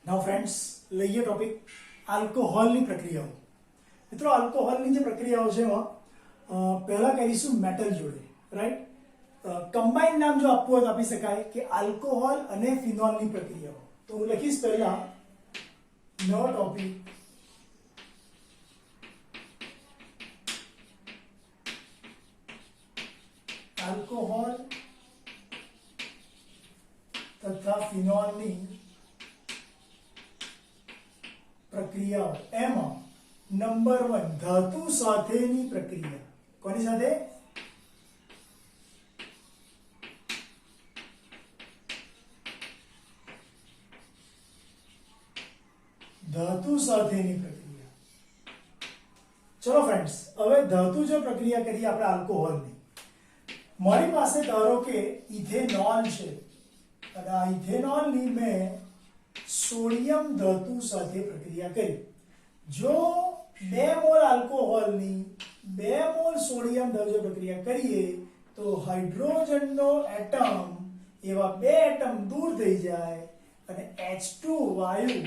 નાઉ friends, લઈએ topic આલ્કોહોલની પ્રક્રિયાઓ. મિત્રો, આલ્કોહોલની જે પ્રક્રિયાઓ છે એમાં પહેલા કરીશું મેટલ જોડે, રાઈટ. કમ્બાઇન નામ જો આપવું હોય તો આપી શકાય કે આલ્કોહોલ અને ફિનોલની પ્રક્રિયાઓ. તો હું લખીશ પહેલા નવો ટોપિક આલ્કોહોલ તથા ફિનોલની પ્રક્રિયાઓ. એમાં નંબર 1 ધાતુ સાથેની પ્રક્રિયા. કોની સાથે? ધાતુ સાથેની પ્રક્રિયા. ચલો ફ્રેન્ડ્સ, હવે ધાતુ જો પ્રક્રિયા કરીએ આપણે આલ્કોહોલની. મારી પાસે ધારો કે ઇથેનોલ છે અને આ ઇથેનોલની મેં સોડિયમ ધાતુ સાથે પ્રક્રિયા કરી. જો 2 મોલ આલ્કોહોલની 2 મોલ સોડિયમ ધાતુ પ્રક્રિયા કરીએ તો હાઇડ્રોજનનો એટમ એવા 2 એટમ દૂર થઈ જાય અને H2 વાયુ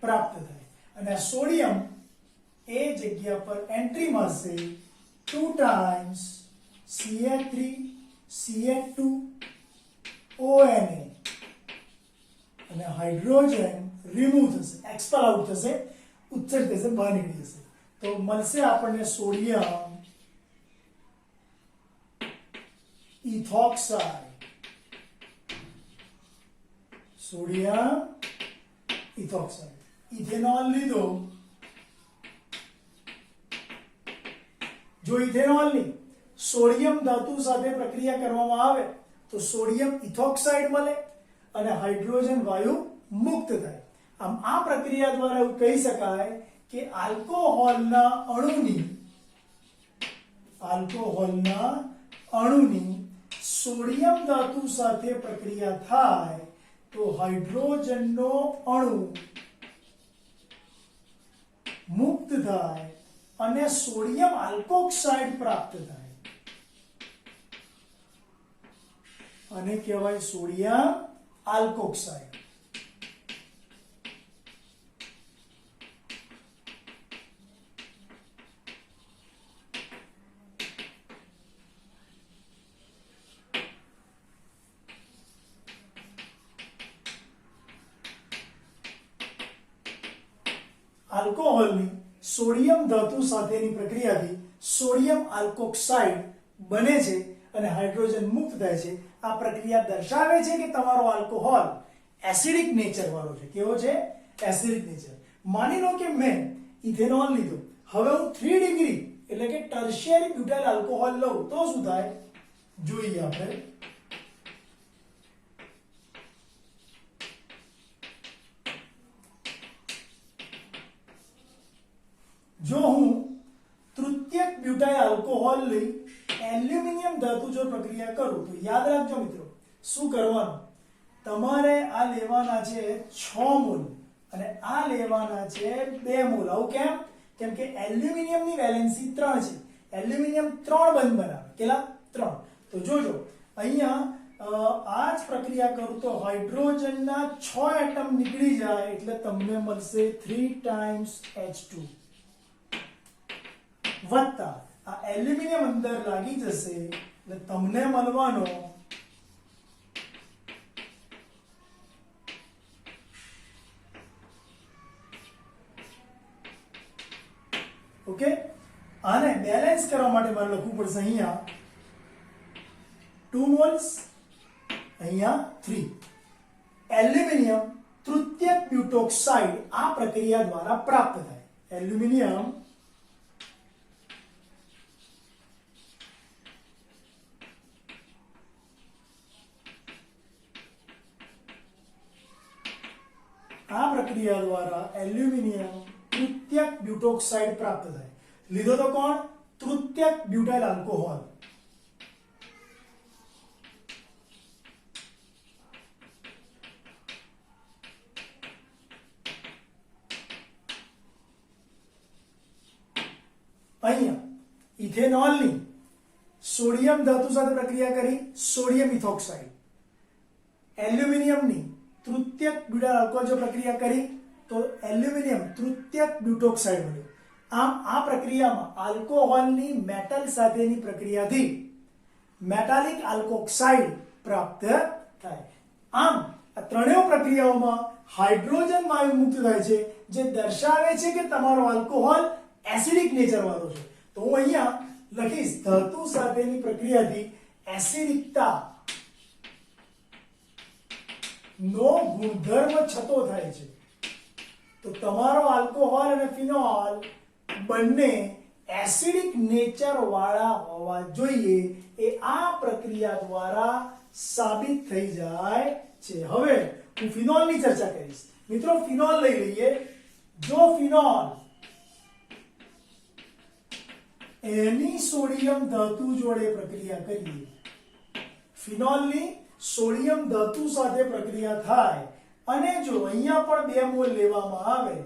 પ્રાપ્ત થાય. અને આ સોડિયમ એ જગ્યા પર એન્ટ્રી મારશે 2 ટાઈમ્સ Ca3 Ca2 ONA અને હાઇડ્રોજન રિમૂવ થશે, એક્સપેલ આઉટ થશે, ઉત્સર્ગ થશે, બહાર નીકળી જશે. તો મળશે આપણને સોડિયમ ઇથોક્સાઇડ. સોડિયમ ઇથોક્સાઇડ. ઇથેનોલ લીધો. જો ઇથેનોલની સોડિયમ ધાતુ સાથે પ્રક્રિયા કરવામાં આવે તો સોડિયમ ઇથોક્સાઇડ મળે અને હાઇડ્રોજન વાયુ મુક્ત થાય. આમ આ પ્રક્રિયા દ્વારા એવું કહી શકાય કે આલ્કોહોલના અણુની સોડિયમ ધાતુ સાથે પ્રક્રિયા થાય તો હાઇડ્રોજનનો અણુ મુક્ત થાય અને સોડિયમ આલ્કોક્સાઇડ પ્રાપ્ત થાય. અને કહેવાય સોડિયમ આલ્કોક્સાઇડ. આલ્કોહોલની સોડિયમ ધાતુ સાથેની પ્રક્રિયાથી સોડિયમ આલ્કોક્સાઇડ બને છે અને હાઇડ્રોજન મુક્ત થાય છે. આ પ્રક્રિયા દર્શાવે છે કે તમારો આલ્કોહોલ એસિડિક નેચર વાળો છે. કેવો છે? Acidic nature. માની લો કે મેં ઇથેનોલ લીધો. હવે હું 3 ડિગ્રી એટલે કે ટર્શિયરી બ્યુટાઇલ આલ્કોહોલ લઉં તો શું થાય જોઈએ આપણે. જો હું તૃતીયક બ્યુટાઇલ આલ્કોહોલ લઈ એલ્યુમિનિયમ ધાતુ જો પ્રક્રિયા કરું તો યાદ રાખજો મિત્રો, શું કરવાનું? તમારે આ લેવાના છે 6 મોલ અને આ લેવાના છે 2 મોલ. આવું કેમ? કેમ કે એલ્યુમિનિયમની વેલેન્સી 3 છે. એલ્યુમિનિયમ 3 બંધ બનાવે. કેટલા? 3. તો જોજો અહીંયા આ જ પ્રક્રિયા કરું તો હાઇડ્રોજનના 6 એટમ નીકળી જાય એટલે તમને મળશે 3 ટાઈમ્સ H2 વત્તા આ એલ્યુમિનિયમ અંદર લાગી જશે એટલે તમને મળવાનો ઓકે. આને બેલેન્સ કરવા માટે મારે લખવું પડશે અહીંયા 2 મોલ્સ, અહીંયા 3. એલ્યુમિનિયમ તૃતીયક બ્યુટોક્સાઇડ આ પ્રક્રિયા દ્વારા પ્રાપ્ત થાય. એલ્યુમિનિયમ આ પ્રક્રિયા દ્વારા એલ્યુમિનિયમ તૃતીયક બ્યુટોક્સાઇડ પ્રાપ્ત થાય. લીધો તો કોણ? તૃતીયક બ્યુટાઇલ આલ્કોહોલ. અહીંયા ઇથેનોલની સોડિયમ ધાતુ સાથે પ્રક્રિયા કરી સોડિયમ ઇથોક્સાઇડ. એલ્યુમિનિયમની તૃતીયક બ્યુટાઇલ આલ્કોહોલ જો પ્રક્રિયા કરી તો એલ્યુમિનિયમ તૃતીયક બ્યુટોક્સાઇડ મળ્યું. આમ આ પ્રક્રિયામાં આલ્કોહોલની મેટલ સાથેની પ્રક્રિયાથી મેટાલિક આલ્કોક્સાઇડ પ્રાપ્ત થાય. આમ આ ત્રણેય પ્રક્રિયાઓમાં હાઇડ્રોજન વાયુ મુક્ત થાય છે, જે દર્શાવે છે કે તમારો આલ્કોહોલ એસિડિક નેચર વાળો છે. તો હું અહીંયા લખીશ ધાતુ સાથેની પ્રક્રિયાથી એસિડિકતા નો ગુણધર્મ છતો થાય છે. તો તમારો આલ્કોહોલ અને ફિનોલ બંને એસિડિક નેચર વાળા હોવા જોઈએ એ આ પ્રક્રિયા દ્વારા સાબિત થઈ જાય છે. હવે હું ફિનોલની ચર્ચા કરીશ. મિત્રો ફિનોલ લઈ લઈએ. જો ફિનોલ એની સોડિયમ ધાતુ જોડે પ્રક્રિયા કરીએ, ફિનોલની સોડિયમ ધાતુ સાથે પ્રક્રિયા થાય અને જો અહીંયા પણ 2 મોલ લેવામાં આવે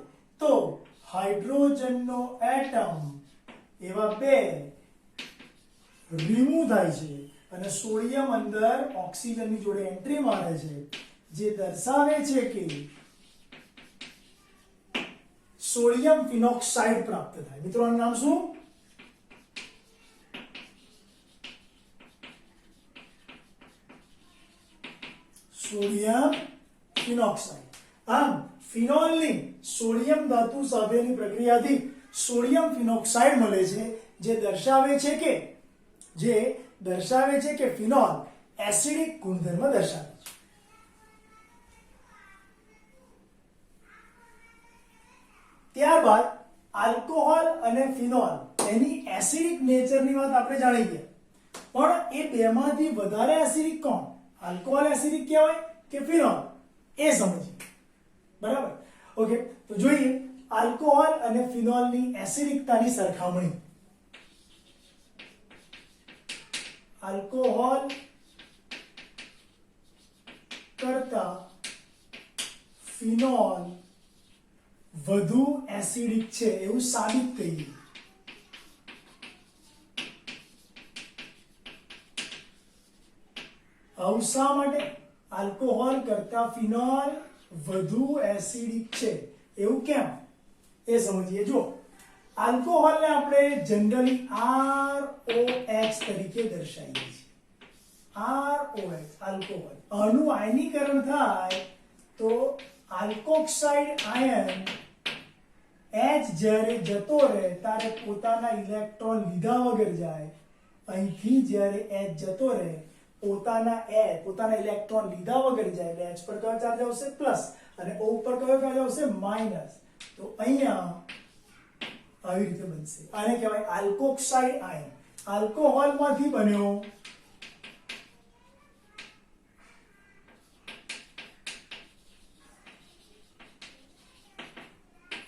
તો હાઇડ્રોજનનો એટમ એવા 2 રિમૂવ થાય છે અને સોડિયમ અંદર ઓક્સિજનની જોડે એન્ટ્રી મારે છે, જે દર્શાવે છે કે સોડિયમ ફિનોક્સાઇડ પ્રાપ્ત થાય. મિત્રો આનું નામ શું? Sodium phenoxide. આમ ફિનોલની સોડિયમ ધાતુ સાથેની પ્રક્રિયાથી સોડિયમ ફિનોક્સાઇડ મળે છે, જે દર્શાવે છે કે ફિનોલ એસિડિક ગુણધર્મ દર્શાવે છે. ત્યારબાદ આલ્કોહોલ અને ફિનોલ એની એસિડિક નેચરની વાત આપણે જાણી ગયા, પણ એ બેમાંથી વધારે એસિડિક કોણ? આલ્કોહોલ એસિડિક કહેવાય કે ફિનોલ? એ સમજીએ. બરાબર? ઓકે, તો જોઈએ આલ્કોહોલ અને ફિનોલની એસિડિકતાની સરખામણી. આલ્કોહોલ કરતા ફિનોલ વધુ એસિડિક છે એવું સાબિત થઈ ગયું. આવું શા માટે? આલ્કોહોલ કરતા ફિનોલ વધુ એસિડિક છે એવું કેમ? એ સમજીએ. જો આલ્કોહોલને આપણે જનરલી ROH તરીકે દર્શાવીએ છીએ. ROH alcohol. આનું આયનીકરણ થાય તો આલ્કોક્સાઇડ આયન H જ્યારે જતો રહે ત્યારે પોતાના ઇલેક્ટ્રોન લીધા વગર જાય. અહીંથી જ્યારે H જતો રહે પોતાના ઇલેક્ટ્રોન લીધા વગર જાય એટલે H પર કયો ચાર્જ આવશે? પ્લસ, અને O પર કયો ચાર્જ આવશે? માઇનસ. તો અહીંયા આવી રીતે બનશે. આને કહેવાય આલ્કોક્સાઇડ આયન. આલ્કોહોલમાંથી બન્યો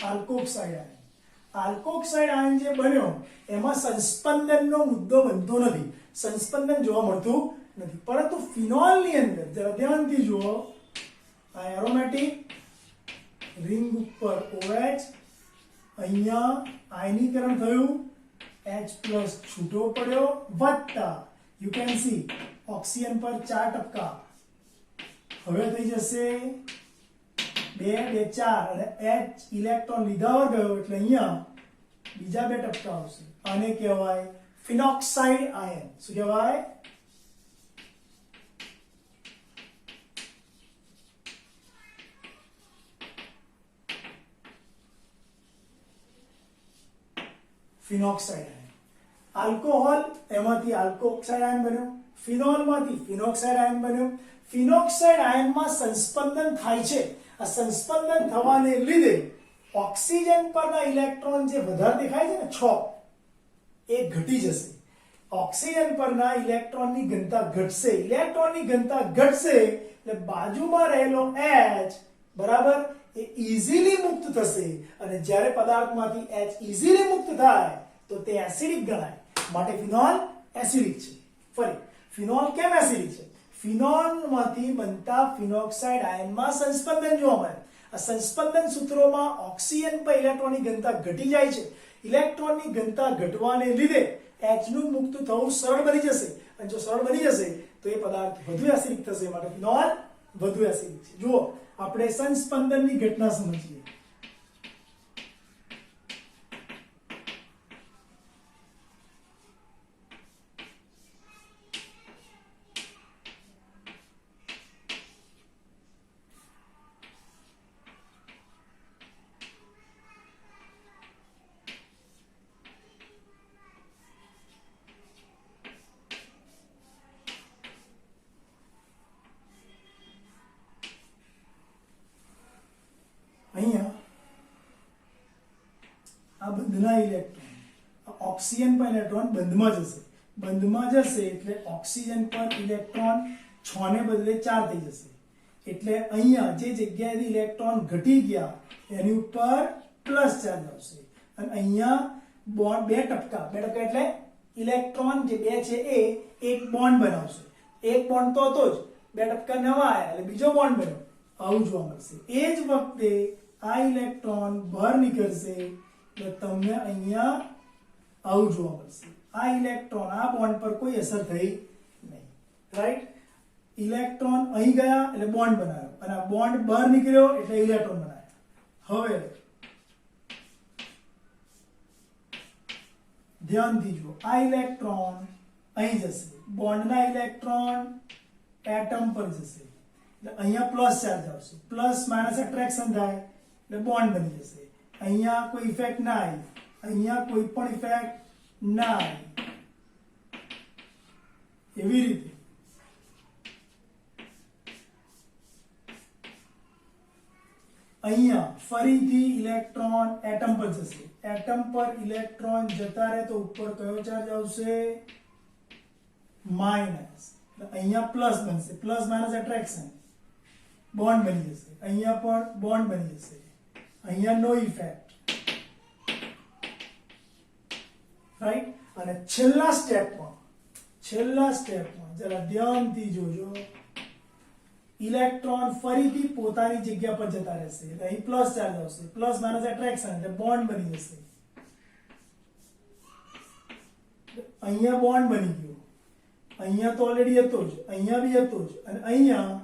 આલ્કોક્સાઇડ આયન. આલ્કોક્સાઇડ આયન જે બન્યો એમાં સંસ્પંદનનો મુદ્દો બનતો નથી, સંસ્પંદન જોવા મળતું નથી. પરંતુ ફિનોલની અંદર જરા ધ્યાનથી જુઓ, આ એરોમેટિક રિંગ ઉપર OH, અહીંયા આયનીકરણ થયું, H+ છૂટો પડ્યો, વત્તા યુ કેન સી ઓક્સિજન પર 4 ટપકા. હવે થઈ જશે 2 2 4 અને H ઇલેક્ટ્રોન લીધા વગર ગયો એટલે અહીંયા બીજા 2 ટપકા આવશે. આને કહેવાય ફિનોક્સાઇડ આયન. શું કહેવાય? Phenoxide ion. આલ્કોહોલ એમાંથી આલ્કોક્સાઇડ આયન બન્યો, ફિનોલમાંથી ફિનોક્સાઇડ આયન બન્યો. ફિનોક્સાઇડ આયનમાં સંસ્પંદન થાય છે. આ સંસ્પંદન થવાને લીધે ઓક્સિજન પરના ઇલેક્ટ્રોન જે વધારે દેખાય છે ને 6, એ ઘટી જશે. ઓક્સિજન પરના ઇલેક્ટ્રોનની ઘનતા ઘટશે. ઇલેક્ટ્રોનની ઘનતા ઘટશે એટલે બાજુમાં રહેલો H બરાબર એ ઇઝીલી મુક્ત થશે, અને જ્યારે પદાર્થમાંથી H ઇઝીલી મુક્ત થાય તો તે એસિડિક ગણાય. માટે ફિનોલ એસિડિક છે. ફરી ફિનોલ કેમ એસિડિક છે? ફિનોલમાંથી બનતા ફિનોક્સાઇડ આયનમાં સંસ્પંદન જોવા મળે. આ સંસ્પંદન સૂત્રોમાં ઓક્સિજન પર ઇલેક્ટ્રોનની ઘનતા ઘટી જાય છે. ઇલેક્ટ્રોનની ઘનતા ઘટવાને લીધે H નું મુક્ત થવું સરળ બની જશે, અને જો સરળ બની જશે તો એ પદાર્થ વધુ એસિડિક થશે. માટે ફિનોલ વધુ એસિડિક છે. જુઓ આપણે સંસ્પંદનની ઘટના સમજીએ. અહીંયા આ બંધના ઇલેક્ટ્રોન, ઓક્સિજન પર ઇલેક્ટ્રોન બંધમાં જશે. બંધમાં જશે એટલે ઓક્સિજન પર ઇલેક્ટ્રોન 6 ને બદલે 4 થઈ જશે. એટલે અહીંયા જે જગ્યાએથી ઇલેક્ટ્રોન ઘટી ગયા એની ઉપર પ્લસ ચાર્જ આવશે. અને અહીંયા બોન્ડ બે ટપકા એટલે ઇલેક્ટ્રોન જે બે છે એ એક બોન્ડ બનાવશે. એક બોન્ડ તો હતો જ, બે ટપકા નવા આવ્યા એટલે બીજો બોન્ડ બન્યો. આવું જોવા મળશે. એ જ વખતે આ ઇલેક્ટ્રોન બહાર નીકળશે એટલે તમને અહીંયા આવું જોવા મળશે. આ ઇલેક્ટ્રોન આ બોન્ડ પર કોઈ અસર થઈ નહીં. રાઈટ? ઇલેક્ટ્રોન અહીં ગયા એટલે બોન્ડ બનાવ્યો અને આ બોન્ડ બહાર નીકળ્યો એટલે ઇલેક્ટ્રોન બનાવ્યો. હવે ધ્યાનથી જુઓ, આ ઇલેક્ટ્રોન અહીં જશે, બોન્ડના ઇલેક્ટ્રોન એટમ પર જશે એટલે અહીંયા પ્લસ ચાર્જ આવશે. પ્લસ માઇનસ એટ્રેક્શન થાય એટલે બોન્ડ બની જશે. અહીંયા કોઈ ઇફેક્ટ ના આવી, અહીંયા કોઈ પણ ઇફેક્ટ ના આવી. એવી રીતે અહીંયા ફરીથી ઇલેક્ટ્રોન એટમ પર જશે. એટમ પર ઇલેક્ટ્રોન જતા રહે તો ઉપર કયો ચાર્જ આવશે? માઇનસ. અહીંયા પ્લસ બનશે. પ્લસ માઇનસ એટ્રેક્શન, બોન્ડ બની જશે. અહીંયા પણ બોન્ડ બની જશે. અહીંયા નો ઇફેક્ટ. રાઈટ? અને છેલ્લા સ્ટેપમાં જરા ધ્યાનથી જોજો, ઇલેક્ટ્રોન ફરીથી પોતાની જગ્યા પર જતા રહેશે એટલે અહીં પ્લસ ચાર્જ આવશે. પ્લસ માઇનસ એટ્રેક્શન એટલે બોન્ડ બની જશે. અહીંયા બોન્ડ બની ગયો. અહીંયા તો ઓલરેડી હતો જ, અહીંયા બી હતો જ. અને અહીંયા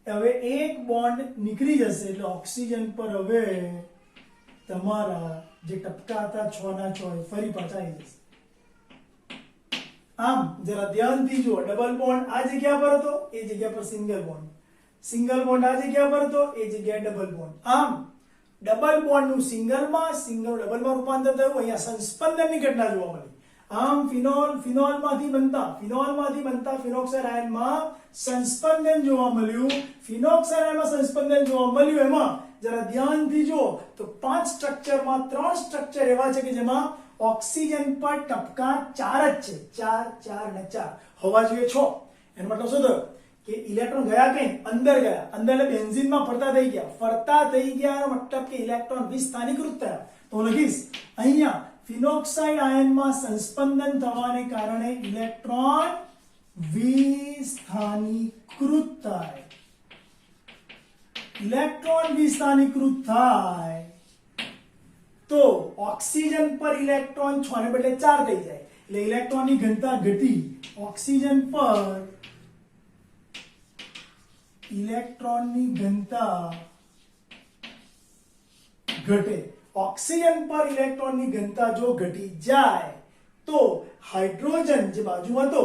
હવે એક બોન્ડ નીકળી જશે એટલે ઓક્સિજન પર હવે તમારા જે ટપકા હતા 6 ના 6 ફરી પાછા આવી જશે. આમ જરા ધ્યાનથી જુઓ, ડબલ બોન્ડ આ જગ્યા પર હતો, એ જગ્યા પર સિંગલ બોન્ડ. સિંગલ બોન્ડ આ જગ્યા પર હતો, એ જગ્યાએ ડબલ બોન્ડ. આમ ડબલ બોન્ડનું સિંગલમાં, સિંગલ ડબલમાં રૂપાંતર થયું. અહીંયા સંસ્પંદનની ઘટના જોવા મળી. આમ ફિનોલમાંથી બનતા ફિનોક્સાઇડ આયનમાં સંસ્પંદન જોવા મળ્યું. ફિનોક્સાઇડ આયનમાં સંસ્પંદન જોવા મળ્યું. એમાં જરા ધ્યાનથી જુઓ તો 5 સ્ટ્રક્ચરમાં 3 સ્ટ્રક્ચર એવા છે કે જેમાં ઓક્સિજન પર ટપકા 4 જ છે. 4 અને 4 હોવા જોઈએ 6. એનો મતલબ શું થયો કે ઇલેક્ટ્રોન ગયા કઈ અંદર ગયા. અંદર એટલે બેન્ઝીનમાં ફરતા થઈ ગયા. એનો મતલબ કે ઇલેક્ટ્રોન વિસ્થાનીકૃત થયા. તો લખીશ અહીંયા ફિનોક્સાઇડ આયનમાં સંસ્પંદન થવાને કારણે ઇલેક્ટ્રોન વિસ્થાનીકૃત થાય. ઇલેક્ટ્રોન વિસ્થાનીકૃત થાય તો ઓક્સિજન પર ઇલેક્ટ્રોન 6 ને બદલે 4 થઈ જાય એટલે ઇલેક્ટ્રોનની ઘનતા ઘટી. ઓક્સિજન પર ઇલેક્ટ્રોનની ઘનતા ઘટે. ઓક્સિજન પર ઇલેક્ટ્રોનની ઘનતા જો ઘટી જાય તો હાઇડ્રોજન જે બાજુમાં હતો,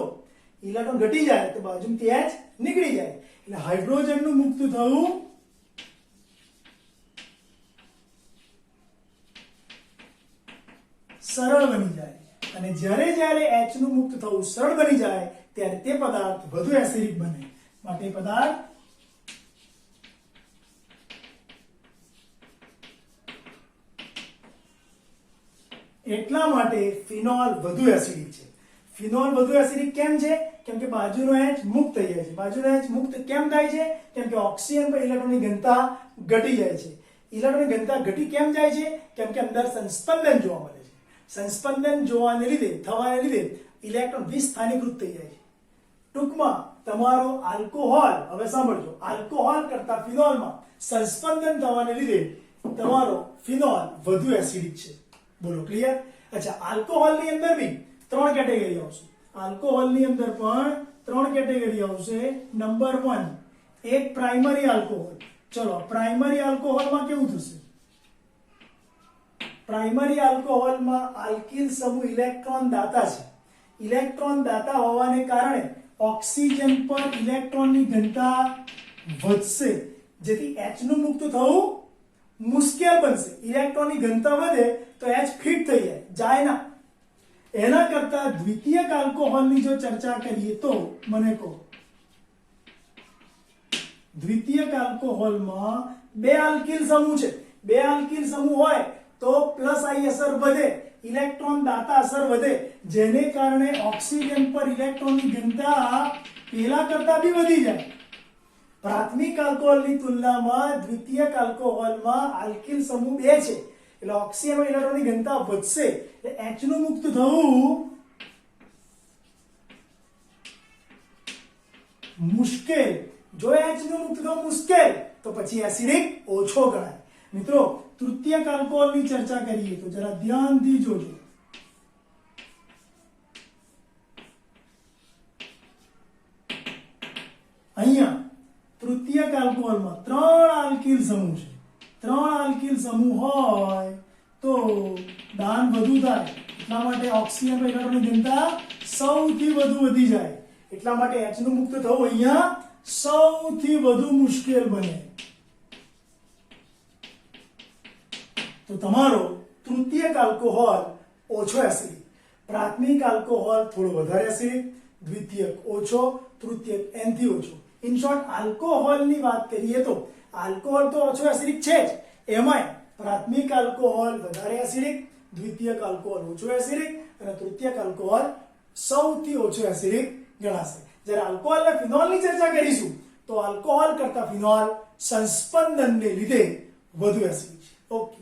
ઇલેક્ટ્રોન ઘટી જાય તો બાજુમાંથી H નીકળી જાય એટલે હાઇડ્રોજનનું મુક્ત થવું સરળ બની જાય. અને જ્યારે H નું મુક્ત થવું સરળ બની જાય ત્યારે તે પદાર્થ વધુ એસિડિક બને. માટે પદાર્થ એટલા માટે ફિનોલ વધુ એસિડિક છે. ફિનોલ વધુ એસિડિક કેમ છે? કેમ કે બાજુનો H મુક્ત થઈ જાય છે. બાજુનો H મુક્ત કેમ થાય છે? કેમ કે ઓક્સિજન પર ઇલેક્ટ્રોનની ઘનતા ઘટી જાય છે. ઇલેક્ટ્રોનની ઘનતા ઘટી કેમ જાય છે? કેમ કે અંદર સંસ્પંદન જોવા મળે છે. સંસ્પંદન થવાને લીધે ઇલેક્ટ્રોન વિસ્થાનીકૃત થઈ જાય છે. ટૂંકમાં તમારો આલ્કોહોલ, હવે સાંભળજો, આલ્કોહોલ કરતા ફિનોલમાં સંસ્પંદન થવાને લીધે તમારો ફિનોલ વધુ એસિડિક છે. બોલો ક્લિયર? અચ્છા, આલ્કોહોલની અંદર બી 3 કેટેગરી આવશે. આલ્કોહોલની અંદર પણ 3 કેટેગરી આવશે. નંબર 1 એક પ્રાઇમરી આલ્કોહોલ. ચલો પ્રાઇમરી આલ્કોહોલમાં કેવું થશે? પ્રાઇમરી આલ્કોહોલમાં આલ્કિલ સમૂહ ઇલેક્ટ્રોન દાતા છે. ઇલેક્ટ્રોન દાતા હોવાને કારણે ઓક્સિજન પર ઇલેક્ટ્રોનની ઘનતા વધશે, જેથી H નું મુક્ત થવું મુશ્કેલ બનશે. ઇલેક્ટ્રોનની ઘનતા વધે તો H ફિટ થઈ જાય ના. એના કરતા દ્વિતીયક આલ્કોહોલની જો ચર્ચા કરીએ તો મને કહો, દ્વિતીયક આલ્કોહોલમાં બે આલ્કિલ સમૂહ છે. બે આલ્કિલ સમૂહ હોય તો પ્લસ આઈ અસર વધે, ઇલેક્ટ્રોન દાતા અસર વધે, જેને કારણે ઓક્સિજન પર ઇલેક્ટ્રોનની ઘનતા પેલા કરતા બી વધી જાય. પ્રાથમિક આલ્કોહોલની તુલનામાં દ્વિતીયક આલ્કોહોલમાં આલ્કિલ સમૂહ બે છે, એટલે ઓક્સિજન પર ઇલેક્ટ્રોનની ઘનતા વધશે, એટલે H નું મુક્ત થવું મુશ્કેલ. જો H નું મુક્ત થવું મુશ્કેલ તો પછી એસિડિક ઓછો ગણાય. મિત્રો તૃતીયક આલ્કોહોલની ચર્ચા કરીએ તો જરા ધ્યાનથી જોજો. અહીંયા તૃતીયક આલ્કોહોલમાં ત્રણ આલ્કિલ સમૂહ છે. ત્રણ આલ્કિલ સમૂહ હોય તો દાન વધુ થાય, એટલા માટે ઓક્સિજન પર ઇલેક્ટ્રોનની ઘનતા સૌથી વધુ વધી જાય, એટલા માટે H નું મુક્ત થવું અહીંયા સૌથી વધુ મુશ્કેલ બને. તો તમારો તૃતીયક આલ્કોહોલ ઓછો એસિડિક, પ્રાથમિક આલ્કોહોલ થોડો વધારે એસિડિક, દ્વિતીયક ઓછો, તૃતીયક એનથી ઓછો. ઇન શોર્ટ આલ્કોહોલની વાત કરીએ તો આલ્કોહોલ તો ઓછો એસિડિક છે જ, એમાંય પ્રાથમિક આલ્કોહોલ વધારે એસિડિક, દ્વિતીયક આલ્કોહોલ ઓછો એસિડિક અને તૃતીયક આલ્કોહોલ સૌથી ઓછો એસિડિક ગણાશે. જ્યારે આલ્કોહોલ અને ફિનોલની ચર્ચા કરીશું તો આલ્કોહોલ કરતા ફિનોલ સંસ્પંદનને લીધે વધુ એસિડિક છે. ઓકે.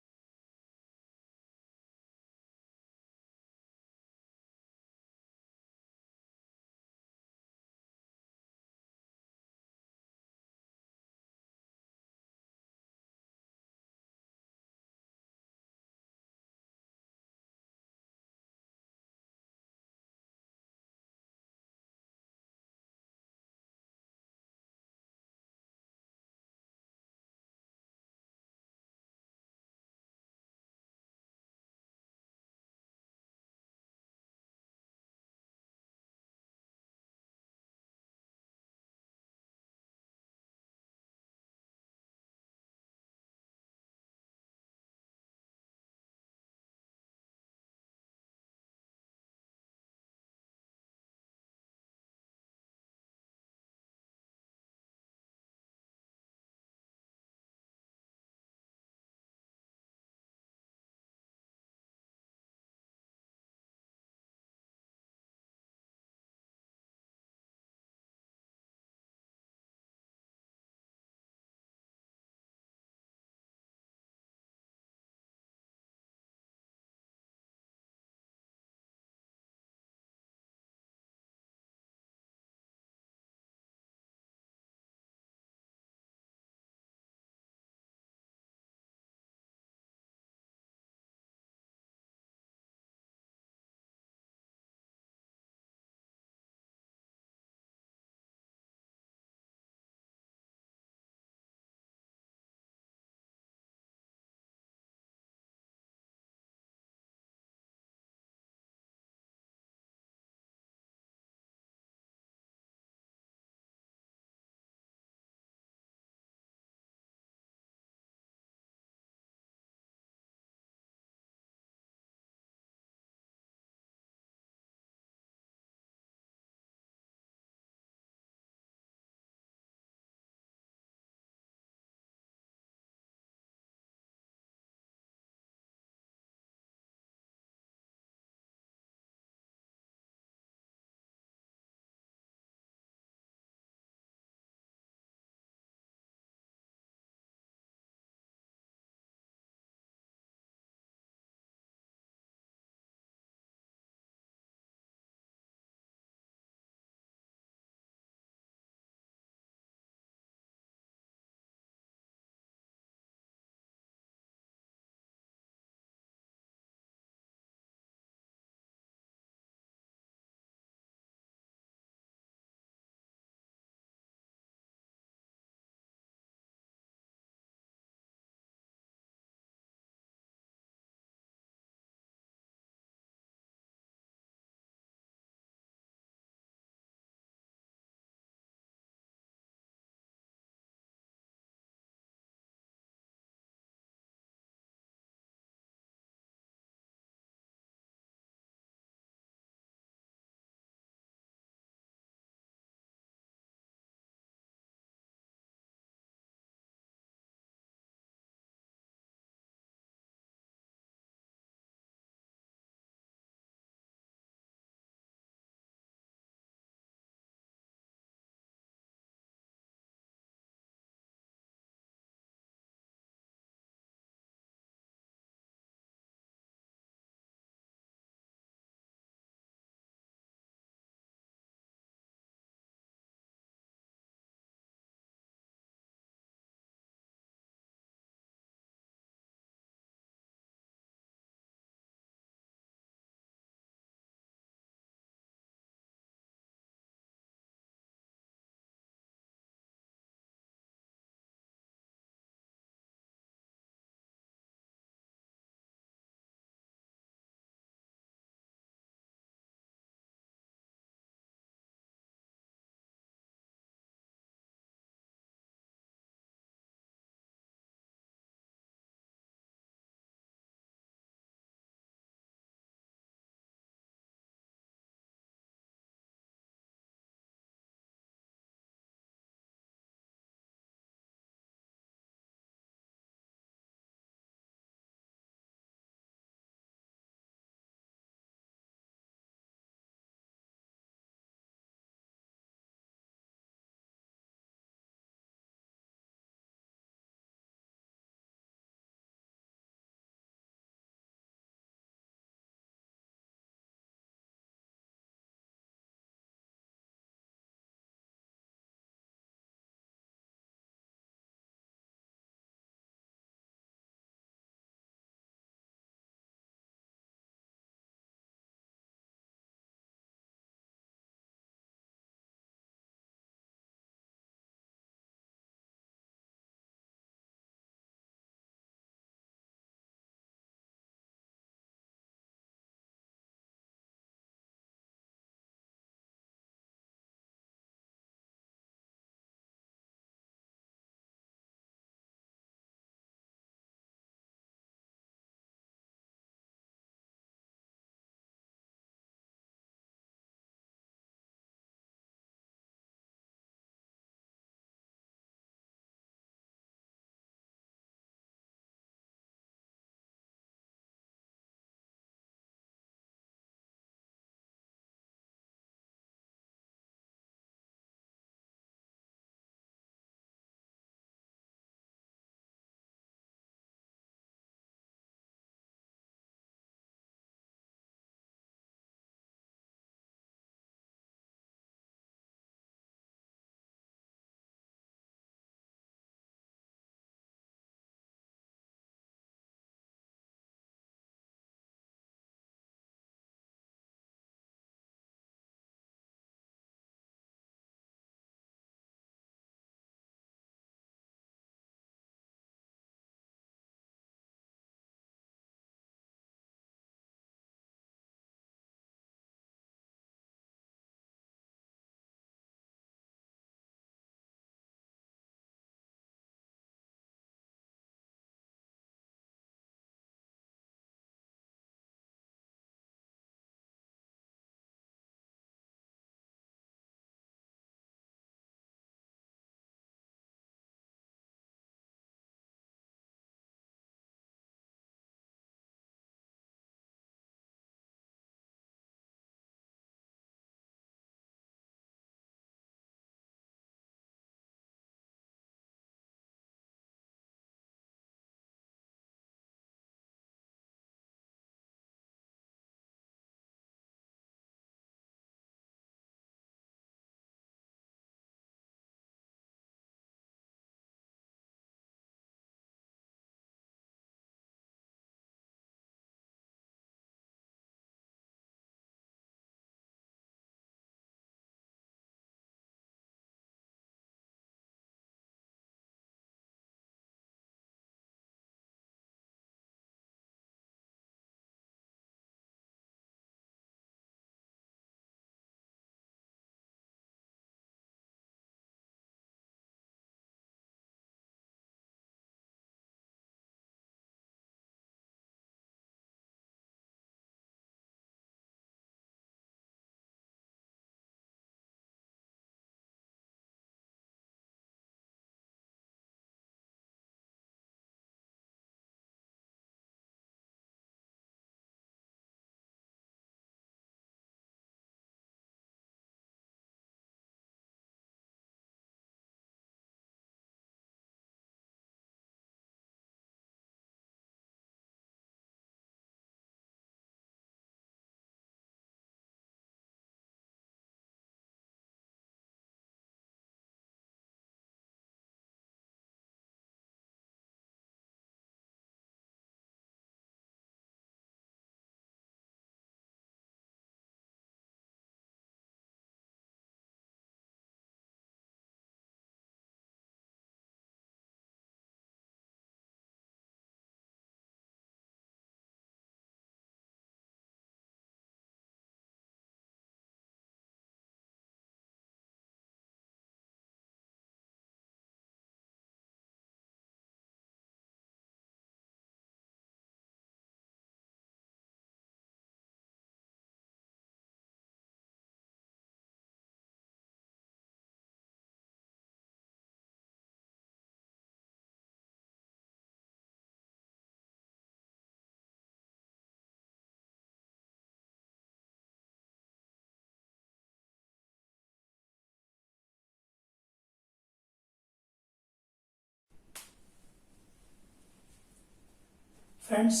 ફ્રેન્ડ્સ,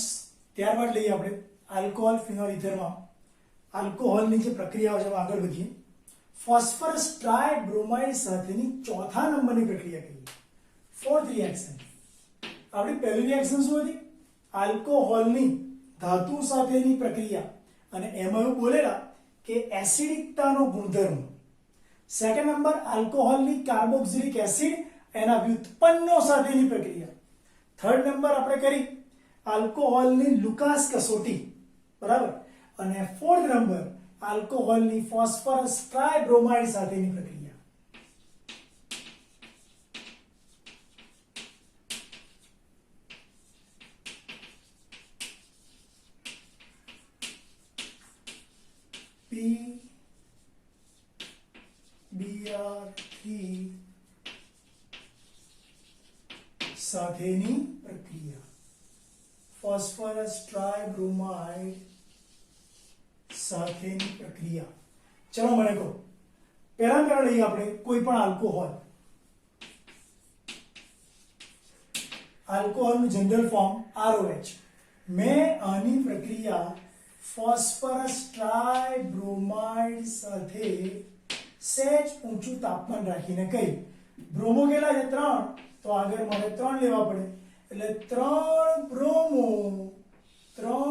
ત્યારબાદ લઈએ આપણે આલ્કોહોલ ફિનોલ ઇથરમાં આલ્કોહોલની જે પ્રક્રિયાઓ છે આગળ વધીએ. ફોસ્ફરસ ટ્રાયબ્રોમાઇડ સાથેની ચોથા નંબરની પ્રક્રિયા કહીએ, ફોર્થ રિએક્શન. આપણી પહેલી રિએક્શન શું હતી? આલ્કોહોલની ધાતુ સાથેની પ્રક્રિયા, અને એમાં એવું બોલેલા કે એસિડિકતાનો ગુણધર્મ. સેકન્ડ નંબર આલ્કોહોલની કાર્બોક્સિલિક એસિડ એના વ્યુત્પન્નો સાથેની પ્રક્રિયા. થર્ડ નંબર આપણે કરી આલ્કોહોલની લુકાસ કસોટી, બરાબર. અને ફોર્થ નંબર આલ્કોહોલની ફોસ્ફરસ ટ્રાયબ્રોમાઇડ સાથેની પ્રક્રિયા. PBr3 સાથેની પ્રક્રિયા, ફોસ્ફરસ ટ્રાયબ્રોમાઇડ સાથેની પ્રક્રિયા. ચલો મને કહો, પહેલા લઈએ આપણે કોઈ પણ આલ્કોહોલ. આલ્કોહોલનું જનરલ ફોર્મ ROH. મેં આની પ્રક્રિયા ફોસ્ફરસ ટ્રાયબ્રોમાઇડ સાથે સહેજ ઊંચું તાપમાન રાખીને કરી. બ્રોમો કેટલા છે? 3. તો આગળ મારે 3 લેવા પડે, એટલે 3 બ્રોમો 3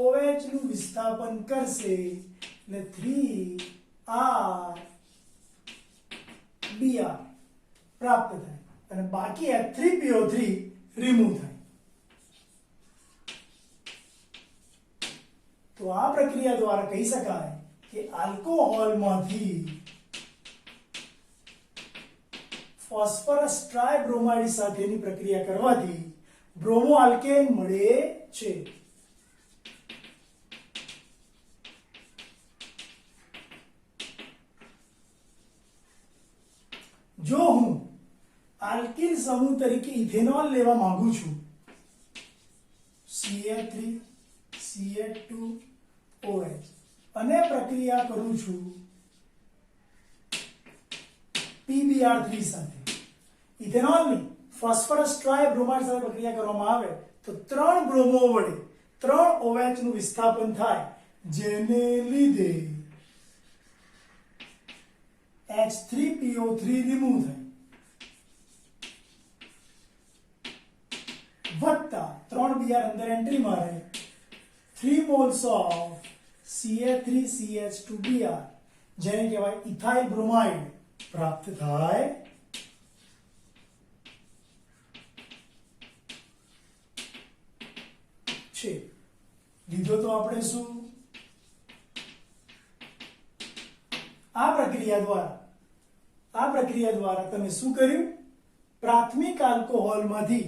OH નું વિસ્થાપન કરશે, એટલે 3RBr પ્રાપ્ત થાય, અને બાકી H3PO3 રિમૂવ થાય. તો આ પ્રક્રિયા દ્વારા કહી શકાય કે આલ્કોહોલમાંથી ફોસ્ફરસ ટ્રાયબ્રોમાઇડ સાથેની પ્રક્રિયા કરવાથી બ્રોમો આલ્કેન મળે છે. જો હું આલ્કિલ સમૂહ તરીકે ઇથેનોલ લેવા માંગુ છું, CH3CH2OH, અને પ્રક્રિયા કરું છું PBr3 સાથે, ઇથેનોલની ફોસ્ફરસ ટ્રાયબ્રોમાઇડ સાથે પ્રક્રિયા કરવામાં આવે તો 3 બ્રોમો વડે 3 OH નું વિસ્થાપન થાય, જેને લીધે H3PO3 રિમૂવ થાય, વત્તા 3 Br અંદર એન્ટ્રી મારે, 3 moles of CH3CH2Br, જેને કહેવાય ઇથાઇલ બ્રોમાઇડ પ્રાપ્ત થાય છે. લીધો તો આપણે શું? આ પ્રક્રિયા દ્વારા તમે શું કર્યું? પ્રાથમિક આલ્કોહોલમાંથી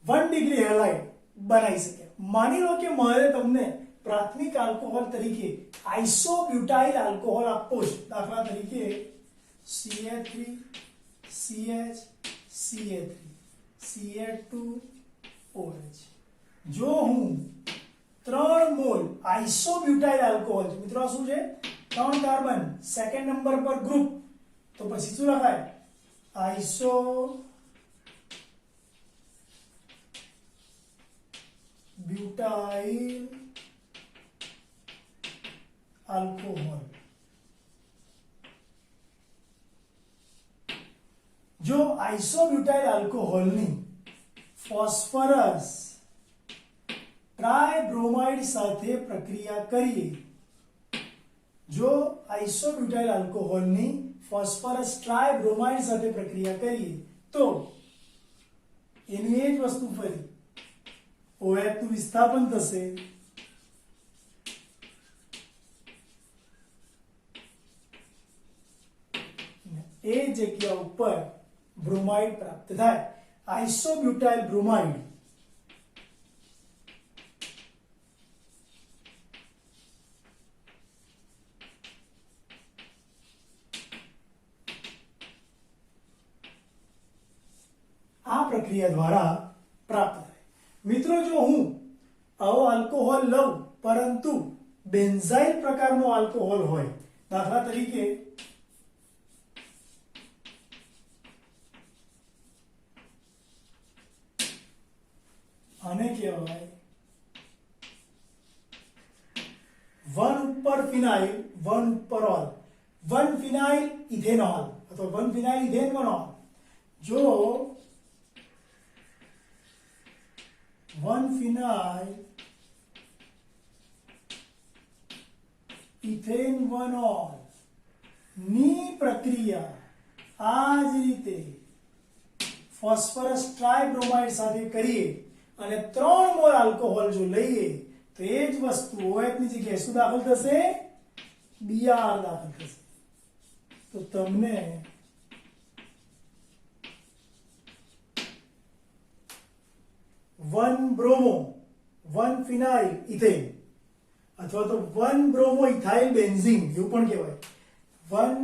1 ડિગ્રી હેલાઇડ બનાવી શક્યા. માની લો કે મારે તમને પ્રાથમિક આલ્કોહોલ તરીકે આઇસોબ્યુટાઇલ આલ્કોહોલ આપવો છે, દાખલા તરીકે CH3CH3CH2OH. જો હું 3 મોલ આઇસોબ્યુટાઇલ આલ્કોહોલ, મિત્રો શું છે? 3 કાર્બન, સેકન્ડ નંબર પર ગ્રુપ, તો પછી શું લખાય? Iso butyl alcohol. जो आइसोब्यूटाइल अल्कोहल ની ફોસ્ફરસ ટ્રાયબ્રોમાઇડ સાથે પ્રક્રિયા કરીએ, જો આઇસોબ્યુટાઇલ અલ્કોહોલ ની ફોસ્ફરસ ટ્રાયબ્રોમાઇડ સાથે પ્રક્રિયા કરીએ તો એની એ જ વસ્તુ ફરી OH નું વિસ્થાપન થશે, એ જગ્યા ઉપર બ્રોમાઇડ પ્રાપ્ત થાય, આઇસોબ્યુટાઇલ બ્રોમાઇડ. આ પ્રક્રિયા દ્વારા પ્રાપ્ત થાય. મિત્રો, જો હું આવો આલ્કોહોલ લઉં પરંતુ બેન્ઝાઇલ પ્રકારનો આલ્કોહોલ હોય, દાખલા તરીકે આને કહેવાય ફિનાઇલ 1 ઉપર ઓલ, 1 ફિનાઇલ ઇથેનોલ અથવા 1 ફિનાઇલ ઇથેનોલ, જો 1 ફિનાઇલ ઇથેનોલ ની પ્રક્રિયા આ જ રીતે ફોસ્ફરસ ટ્રાઇબ્રોમાઇડ સાથે કરીએ અને 3 મોલ આલ્કોહોલ જો લઈએ તો એ જ વસ્તુ OH ની જગ્યાએ શું દાખલ થશે? Br દાખલ થશે. તો તમને વન બ્રોમો 1 ફિનાઇલ ઇથેન અથવા તો 1 બ્રોમો ઇથાઇલ બેન્ઝીન એવું પણ કહેવાય, 1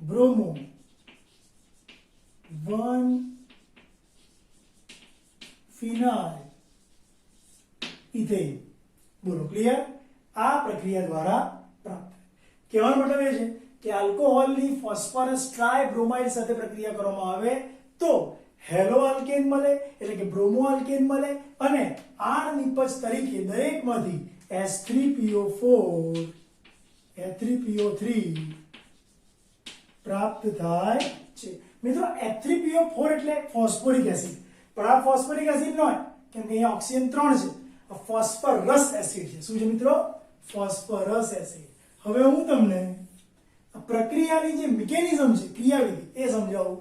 બ્રોમો 1 ફિનાઇલ ઇથેન. બોલો ક્લિયર? આ પ્રક્રિયા દ્વારા પ્રાપ્ત. કહેવાનો મતલબ એ છે કે આલ્કોહોલની ફોસ્ફરસ ટ્રાઇબ્રોમાઇડ સાથે પ્રક્રિયા કરવામાં આવે તો હેલો આલ્કેન મળે, એટલે કે બ્રોમો આલ્કેન મળે અને આર નિપજ તરીકે દરેકમાંથી S3PO4 H3PO3 પ્રાપ્ત થાય છે. મિત્રો H3PO4 એટલે ફોસ્ફોરિક એસિડ, પણ આ ફોસ્ફોરિક એસિડ ન હોય કેમ કે અહીંયા ઓક્સિજન 3 છે. આ ફોસ્ફરસ એસિડ છે. શું છે મિત્રો? Phosphorus acid. હવે હું તમને આ પ્રક્રિયાની જે મિકેનિઝમ છે, ક્રિયાવિધિ એ સમજાવું.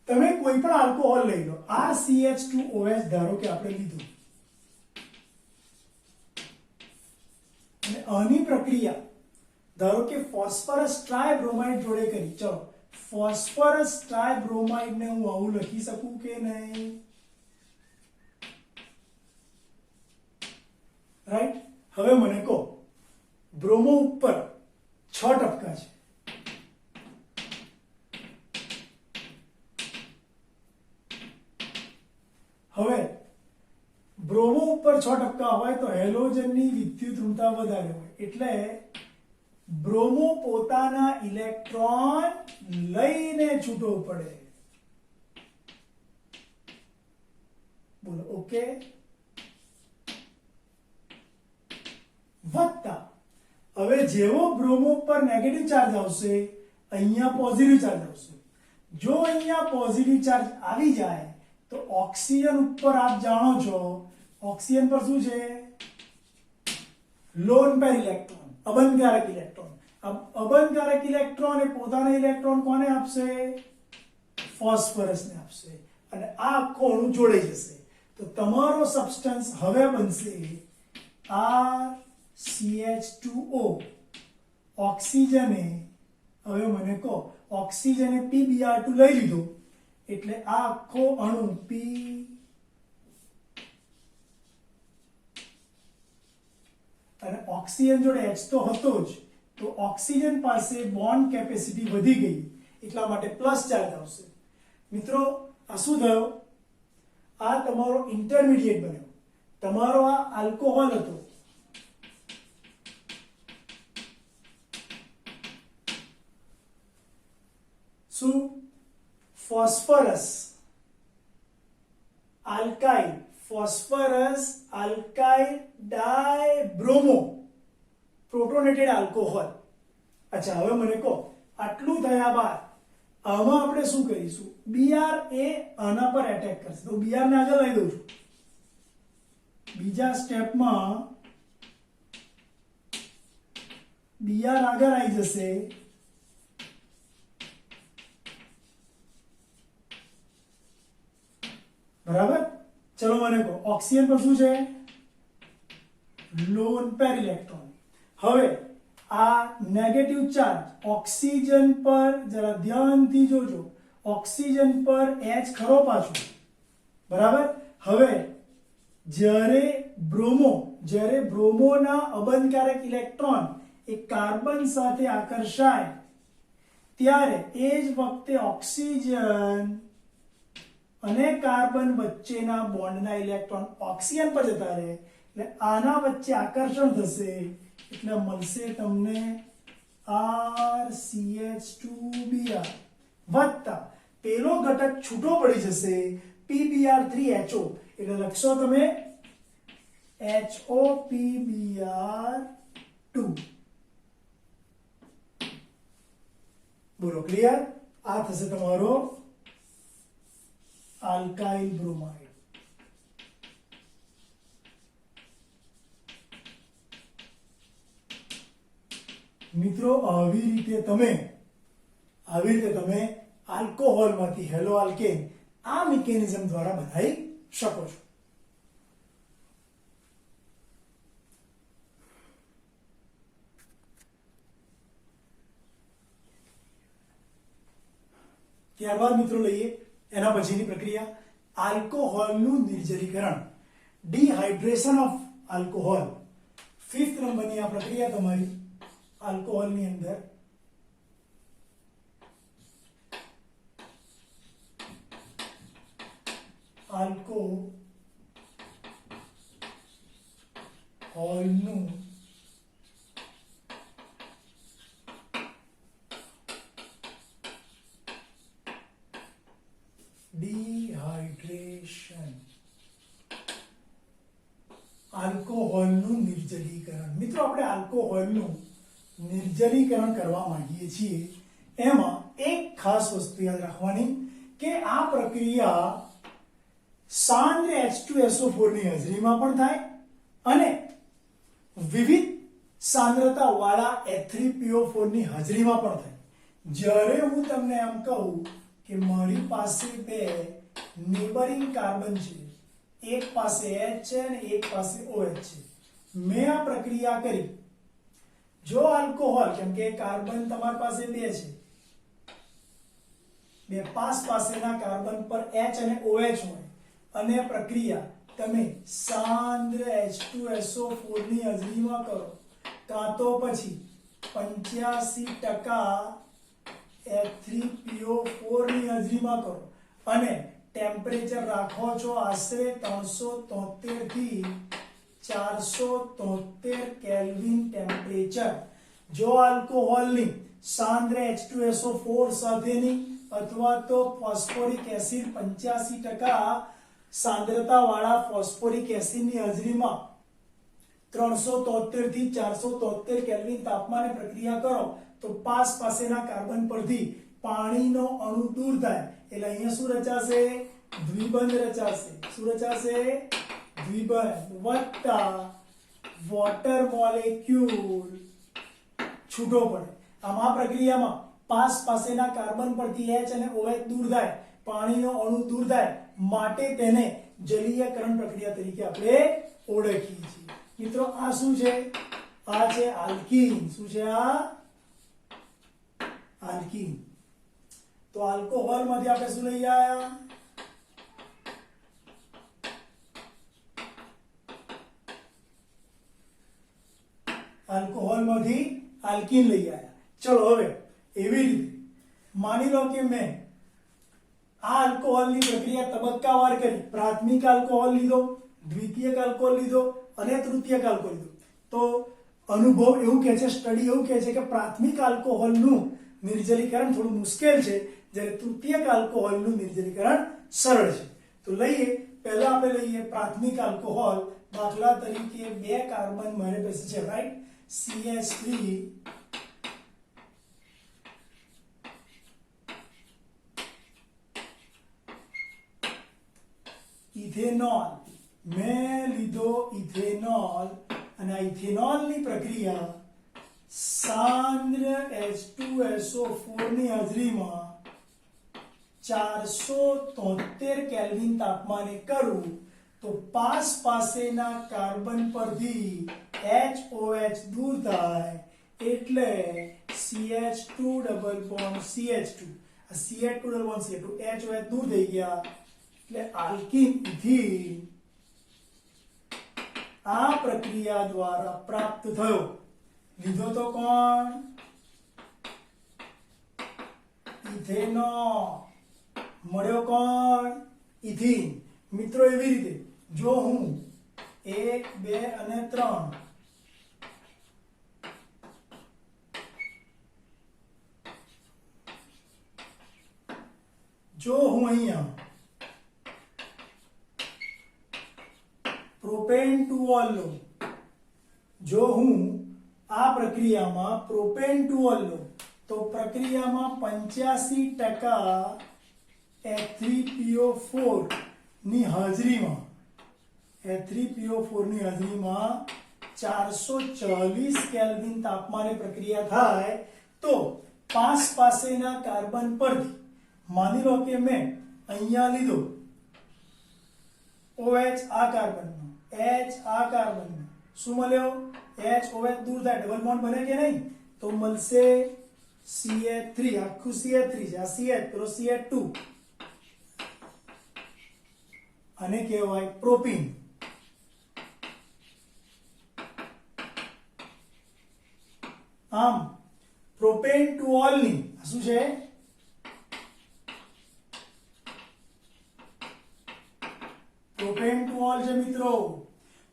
તમે કોઈ પણ આલ્કોહોલ લઈ લો, આ CH2OH ધારો કે આપણે લીધું અને આની પ્રક્રિયા ધારો કે ફોસ્ફરસ ટ્રાઇબ્રોમાઇડ જોડે કરી. ચલો ફોસ્ફરસ ટ્રાઇબ્રોમાઇડ ને હું આવું લખી શકું કે નહીં? રાઈટ. હવે મને કહો બ્રોમો ઉપર 6 ટપકા છે, હવે બ્રોમો ઉપર 6 ટપકા હોય તો હેલોજનની વિદ્યુત ઋણતા વધારે હોય, એટલે બ્રોમો પોતાના ઇલેક્ટ્રોન લઈને છૂટો પડે. બોલો ઓકે? વત્તા હવે જેવો બ્રોમો પર નેગેટિવ ચાર્જ આવશે અહીંયા પોઝિટિવ ચાર્જ આવશે. જો અહીંયા પોઝિટિવ ચાર્જ આવી જાય તો ઓક્સિજન ઉપર આપ જાણો છો ઓક્સિજન પર શું છે? લોન પેર ઇલેક્ટ્રોન, અબંધકારક ઇલેક્ટ્રોન. અબંધકારક ઇલેક્ટ્રોન એ પોતાના ઇલેક્ટ્રોન કોને આપશે? ફોસ્ફરસને આપશે અને આ આખો અણુ જોડાઈ જશે. તો તમારો સબસ્ટન્સ હવે બનશે RCH2O. ઓક્સિજને હવે મને કહો ઓક્સિજને PbR2 લઈ લીધો એટલે આ આખો અણુ P અને ઓક્સિજન જોડે H તો હતો જ, તો ઓક્સિજન પાસે બોન્ડ કેપેસિટી વધી ગઈ એટલા માટે પ્લસ ચાર્જ આવશે. મિત્રો આ શું થયો? આ તમારો ઇન્ટરમીડિયેટ બન્યો. તમારો આ આલ્કોહોલ હતો, શું? Phosphorus alkyl, phosphorus alkyl dibromo protonated alcohol. અચ્છા હવે મને કહો આટલું થયા બાદ આમાં આપણે શું કરીશું? Br એ આના પર એટેક કરશે, તો Br ને આગળ લઈ દઉં છું. બીજા સ્ટેપમાં Br આગળ આવી જશે, બરાબર? ચલો મને કહો ઓક્સિજન પર શું છે? Lone pair electron. હવે આ નેગેટિવ ચાર્જ ઓક્સિજન પર જરા ધ્યાનથી જોજો, ઓક્સિજન પર H ખરો પાછો, બરાબર? હવે જ્યારે બ્રોમોના અબંધકારક ઇલેક્ટ્રોન એ કાર્બન સાથે આકર્ષાય ત્યારે એ જ વખતે ઓક્સિજન અને કાર્બન વચ્ચેના બોન્ડના ઇલેક્ટ્રોન ઓક્સિજન પર જતા રહે એટલે આના વચ્ચે આકર્ષણ થશે એટલે મળશે તમને RCH2Br. વત્તા પેલો ઘટક છૂટો પડી જશે PbR3HO, એટલે લખશો તમે HOPbR2. બોલો ક્લિયર? આ થશે તમારો આલ્કાઇલ બ્રોમાઇડ. મિત્રો આવી રીતે તમે આલ્કોહોલમાંથી હેલો આલ્કેન આ મિકેનિઝમ દ્વારા બનાવી શકો છો. ત્યારબાદ મિત્રો લઈએ એના પછીની પ્રક્રિયા, આલ્કોહોલનું નિર્જલીકરણ, ડિહાઇડ્રેશન ઓફ આલ્કોહોલ. 5th નંબરની આ પ્રક્રિયા તમારી આલ્કોહોલની અંદર આલ્કોહોલનું ડિહાઇડ્રેશન, આલ્કોહોલનું નિર્જલીકરણ. મિત્રો આપણે આલ્કોહોલનું નિર્જલીકરણ કરવા માંગીએ છીએ, એમાં એક ખાસ વસ્તુ યાદ રાખવાની કે આ પ્રક્રિયા સાંદ્ર H2SO4 ની હાજરીમાં પણ થાય અને વિવિધ સાંદ્રતા વાળા H3PO4 ની હાજરીમાં પણ થાય. જ્યારે હું તમને એમ કહું કે મારી પાસે બે નેબરિંગ કાર્બન છે, એક પાસે H છે અને એક પાસે OH છે, મેં આ પ્રક્રિયા કરી, જો આલ્કોહોલ, કેમ કે કાર્બન તમારી પાસે બે છે, બે પાસેના કાર્બન પર H અને OH હોય અને પ્રક્રિયા તમે સાંદ્ર H2SO4 ની હાજરીમાં કરો કાં તો પછી 85% H3PO4 ની હાજરીમાં કરો અને ટેમ્પરેચર રાખો છો આશરે 373 થી 473 કેલ્વિન ટેમ્પરેચર. જો આલ્કોહોલની સાંદ્ર H2SO4 સાથેની અથવા તો ફોસ્ફોરિક એસિડ 85% સાંદ્રતા વાળા ફોસ્ફોરિક એસિડની હાજરીમાં 373 થી 473 કેલ્વિન તાપમાને પ્રક્રિયા કરો તો પાસેના કાર્બન પરથી પાણીનો અણુ દૂર થાય, એટલે અહીંયા શું રચાશે? દ્વિબંધ રચાશે. શું રચાશે? દ્વિબંધ વત્તા વોટર મોલેક્યુલ છૂટો પડે. આમ આ પ્રક્રિયામાં પાસેના કાર્બન પરથી H અને OH દૂર થાય, પાણીનો અણુ દૂર થાય, માટે તેને જલીયકરણ પ્રક્રિયા તરીકે આપણે ઓળખીએ છીએ. મિત્રો આ શું છે? આ છે આલ્કીન. શું છે આ? આલ્કીન. તો આલ્કોહોલ માંથી આપણે શું લઈ આવ્યા? આલ્કોહોલ માંથી આલ્કીન લઈ આવ્યા. ચલો હવે એવી રીતે માની લો કે મેં આ આલ્કોહોલની પ્રક્રિયા તબક્કાવાર કરી. પ્રાથમિક આલ્કોહોલ લીધો, દ્વિતીયક આલ્કોહોલ લીધો અને તૃતીયક આલ્કોહોલ લીધો. તો અનુભવ એવું કહે છે, સ્ટડી એવું કહે છે કે પ્રાથમિક આલ્કોહોલનું નિર્જલીકરણ થોડું મુશ્કેલ છે, જ્યારે તૃતીયક આલ્કોહોલનું નિર્જલીકરણ સરળ છે. તો લઈએ, પહેલા આપણે લઈએ પ્રાથમિક આલ્કોહોલ. દાખલા તરીકે બે કાર્બન મારી પાસે છે, રાઈટ? CH3 ethanol. મેં લીધો ઇથેનોલ અને આ ઇથેનોલની પ્રક્રિયા સાંદ્ર H2SO4 ની હાજરીમાં 473 કેલ્વિન તાપમાને કરું તો પાસેના કાર્બન પરથી HOH દૂર થાય, એટલે CH2 ડબલ બોન્ડ CH2, આ CH2 double bond CH2 HOH દૂર થઈ ગયા, એટલે આલ્કીન ઇથીન આ પ્રક્રિયા દ્વારા પ્રાપ્ત થયો. લીધો તો કોણ? ઇથેનોલ. મળ્યો કોણ? ઇથીન. મિત્રો એવી રીતે જો હું 1, 2 અને 3 1, 2 જો હું અહીંયા પ્રોપેન ટુ ઓલ લઉં, જો હું આ પ્રક્રિયામાં પ્રોપેન ટુ ઓલ લઉં તો પ્રક્રિયામાં 85% F3PO4 ની હાજરીમાં F3PO4 ની હાજરીમાં 440 કેલ્વિન તાપમાને પ્રક્રિયા થાય તો પાસ પાસેના કાર્બન પરથી માની લો કે મેં અહીંયા લીધો OH આ કાર્બનમાં, H આ કાર્બનમાં, શું મળ્યો? H OH દૂર થાય ડબલ બોન્ડ બને કે નહીં? તો મળશે CH3, આખું CH3 છે, આ CH પેલો CH2, આને કહેવાય પ્રોપીન. આમ પ્રોપેન ટુ ઓલ ની શું છે? પ્રોપેન ટુ ઓલ છે મિત્રો.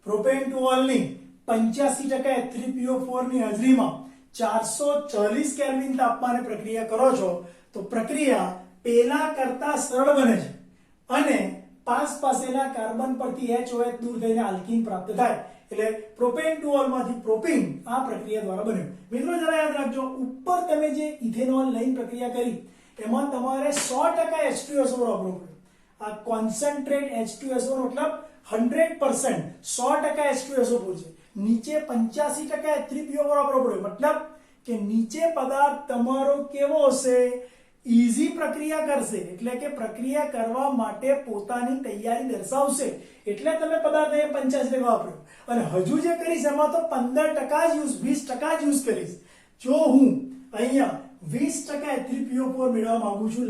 પ્રોપેન ટુ ઓલ ની 85% F3PO4 ની હાજરીમાં 440 કેલ્વિન તાપમાને પ્રક્રિયા કરો છો તો પ્રક્રિયા પેલા કરતા સરળ બને છે અને પાસ પાસેના કાર્બન પરથી HOH દૂર થઈને આલ્કીન પ્રાપ્ત થાય. એટલે પ્રોપેન ટુ ઓલ માંથી પ્રોપીન આ પ્રક્રિયા દ્વારા બન્યું. મિત્રો જરા યાદ રાખજો, ઉપર તમે જે ઇથેનોલ લઈને પ્રક્રિયા કરી એમાં તમારે 100% H2SO વાપરવું પડે. આ કોન્સન્ટ્રેટ H2SO મતલબ 100% 100% H2SO છે. નીચે 85% H3PO વાપરવો પડે. મતલબ કે નીચે પદાર્થ તમારો કેવો હશે? ઈઝી પ્રક્રિયા કરશે, એટલે કે પ્રક્રિયા કરવા માટે પોતાની તૈયારી દર્શાવશે, એટલે તમે પદાર્થ અહીંયા 85% વાપર્યો. અને હજુ જે કરીશ એમાં તો 15% જ યુઝ 20% જ યુઝ કરીશ. જો હું અહીંયા 20% H3PO4 મેળવવા માંગુ છું,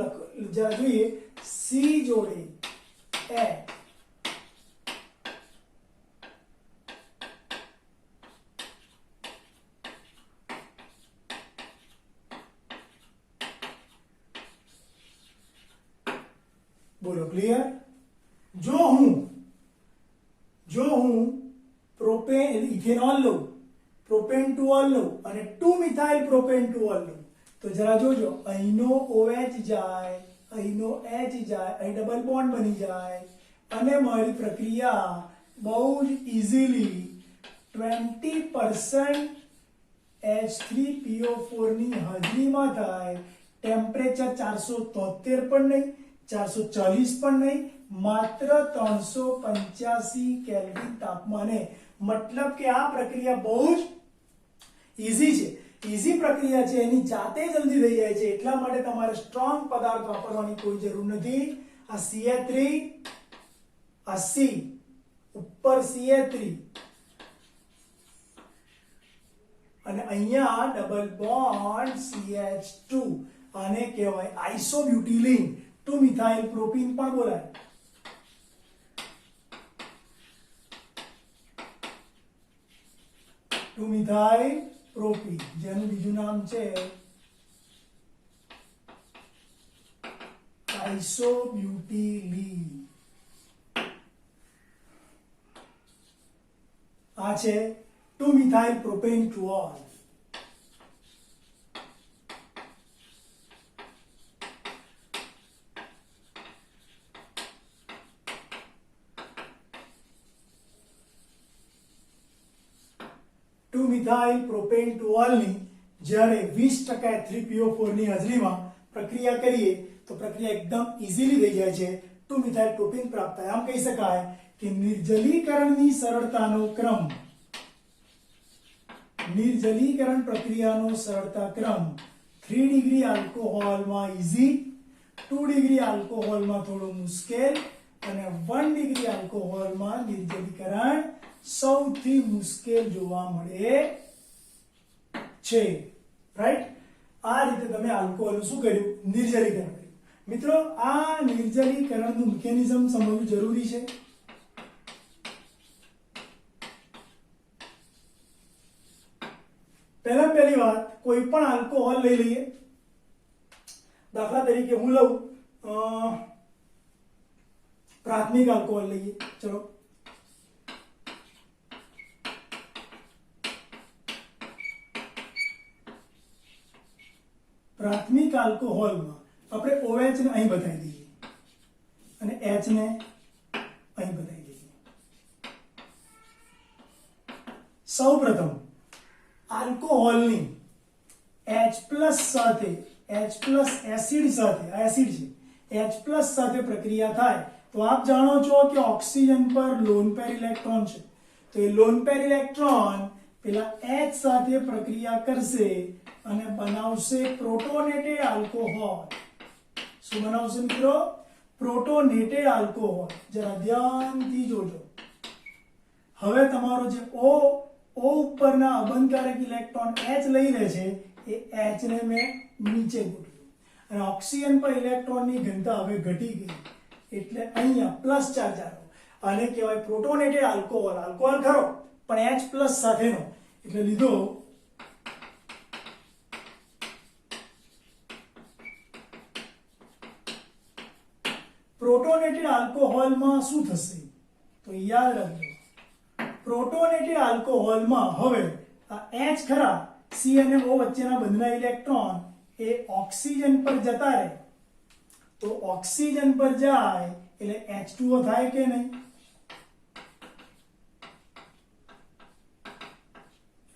જરા જોઈએ C જોડે H બોલો ક્લિયર? જો હું પ્રોપેન ઇથેનોલ લઉં, પ્રોપેન ટુ ઓલ લઉં અને 2 મિથાઇલ પ્રોપેન ટુ ઓલ લઉં તો જરા જોજો, અહીંનો OH જાય, અહીંનો H જાય, અહીં ડબલ બોન્ડ બની જાય અને મારી પ્રક્રિયા બહુ જ ઈઝીલી 20% H3PO4 ની હાજરીમાં થાય. ટેમ્પરેચર 473 પણ નહીં, 440 પણ નહીં, માત્ર 385 કેલ્વિન તાપમાને. મતલબ કે આ પ્રક્રિયા બહુ જ ઈઝી છે, ઈઝી પ્રક્રિયા છે, એની જાતે જલ્દી થઈ જાય છે. એટલા માટે તમારે સ્ટ્રોંગ પદાર્થ વાપરવાની કોઈ જરૂર નથી. આ CH3, આ C ઉપર CH3 અને અહીંયા ડબલ બોન્ડ CH2, આને કહેવાય આઇસોબ્યુટિલિન. 2 મિથાઇલ પ્રોપીન પણ બોલાય. ટુ મિથાઇલ પ્રોપીન, જેનું બીજું નામ છે આઇસોબ્યુટિલિન. આ છે 2 methyl propane to all. Methyl propane to all ની જ્યારે 20% H3PO4 ની હાજરીમાં પ્રક્રિયા કરીએ તો પ્રક્રિયા એકદમ ઈઝીલી થઈ જાય છે. 2 મિથાઇલ પ્રોપીન પ્રાપ્ત થાય. આમ કહી શકાય કે નિર્જલીકરણની સરળતાનો ક્રમ, નિર્જલીકરણ પ્રક્રિયાનો સરળતા ક્રમ 3 ડિગ્રી આલ્કોહોલમાં ઈઝી, 2 ડિગ્રી આલ્કોહોલમાં થોડું મુશ્કેલ અને 1 ડિગ્રી આલ્કોહોલમાં નિર્જલીકરણ સૌથી મુશ્કેલ જોવા મળે છે. રાઈટ? આ રીતે તમે આલ્કોહોલનું શું કર્યું? નિર્જલીકરણ કર્યું. મિત્રો આ નિર્જલીકરણનું મિકેનિઝમ સમજવું જરૂરી છે. પહેલી વાત, કોઈ પણ આલ્કોહોલ લઈ લઈએ. દાખલા તરીકે હું લઉં પ્રાથમિક આલ્કોહોલ લઈએ. ચલો, પ્રાથમિક આલ્કોહોલમાં આપણે OH ને અહીં બતાવી દઈએ. અને H ને અહીં બનાવી દઈએ. સૌપ્રથમ આલ્કોહોલની H+ સાથે H+ એસિડ સાથે, આ એસિડ છે, H+ સાથે પ્રક્રિયા થાય તો આપ જાણો છો કે ઓક્સિજન પર લોન પેર ઇલેક્ટ્રોન છે, તો એ લોન પેર ઇલેક્ટ્રોન પેલા H સાથે પ્રક્રિયા કરશે અને બનાવશે પ્રોટોનેટેડ આલ્કોહોલ. શું બનાવશે મિત્રો? પ્રોટોનેટેડ આલ્કોહોલ. જરા ધ્યાનથી જોજો. હવે તમારો જે O ઉપરના અબંધકારક ઇલેક્ટ્રોન H લઈ લે છે, એ H ને મેં નીચે ગોઠવ્યું અને ઓક્સિજન પર ઇલેક્ટ્રોનની ઘનતા હવે ઘટી ગઈ એટલે અહીંયા પ્લસ ચાર્જ આવ્યો. આને કહેવાય પ્રોટોનેટેડ આલ્કોહોલ. આલ્કોહોલ ખરો પણ H+ સાથેનો એટલે લીધો પ્રોટોનેટેડ આલ્કોહોલમાં શું થશે તો યાદ રાખજો, પ્રોટોનેટેડ આલ્કોહોલમાં હવે આ H ખરા C અને O વચ્ચેના બંધના ઇલેક્ટ્રોન એ ઓક્સિજન પર જતા રહે, તો ઓક્સિજન પર જાય એટલે H2O થાય કે નહીં?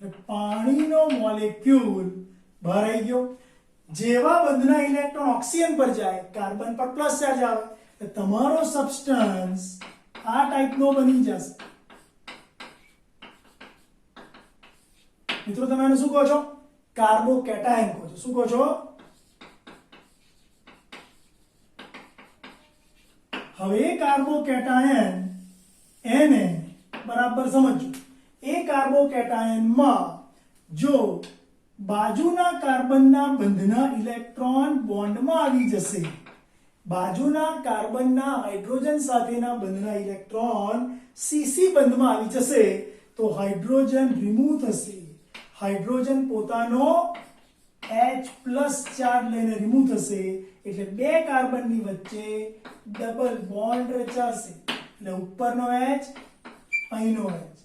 એટલે પાણીનો મોલેક્યુલ બહાર આવી ગયો. જેવા બંધના ઇલેક્ટ્રોન ઓક્સિજન પર જાય, કાર્બન પર પ્લસ ચાર્જ આવે, એટલે તમારો સબસ્ટન્સ આ ટાઈપનો બની જશે. મિત્રો તમે આને શું કહો છો? કાર્બોકેટાયન કહો છો. શું કહો છો? હવે કાર્બોકેટાયન એને બરાબર સમજો. એ કાર્બોકેટાયનમાં જો બાજુના કાર્બનના બંધના ઇલેક્ટ્રોન બોન્ડમાં આવી જશે, બાજુના કાર્બનના હાઇડ્રોજન સાથેના બંધના ઇલેક્ટ્રોન CC બંધમાં આવી જશે તો હાઇડ્રોજન રિમૂવ થશે. હાઇડ્રોજન પોતાનો H+ ચાર્જ લઈને રિમૂવ થશે એટલે બે કાર્બનની વચ્ચે ડબલ બોન્ડ રચાશે. એટલે ઉપરનો H, અહીંનો H,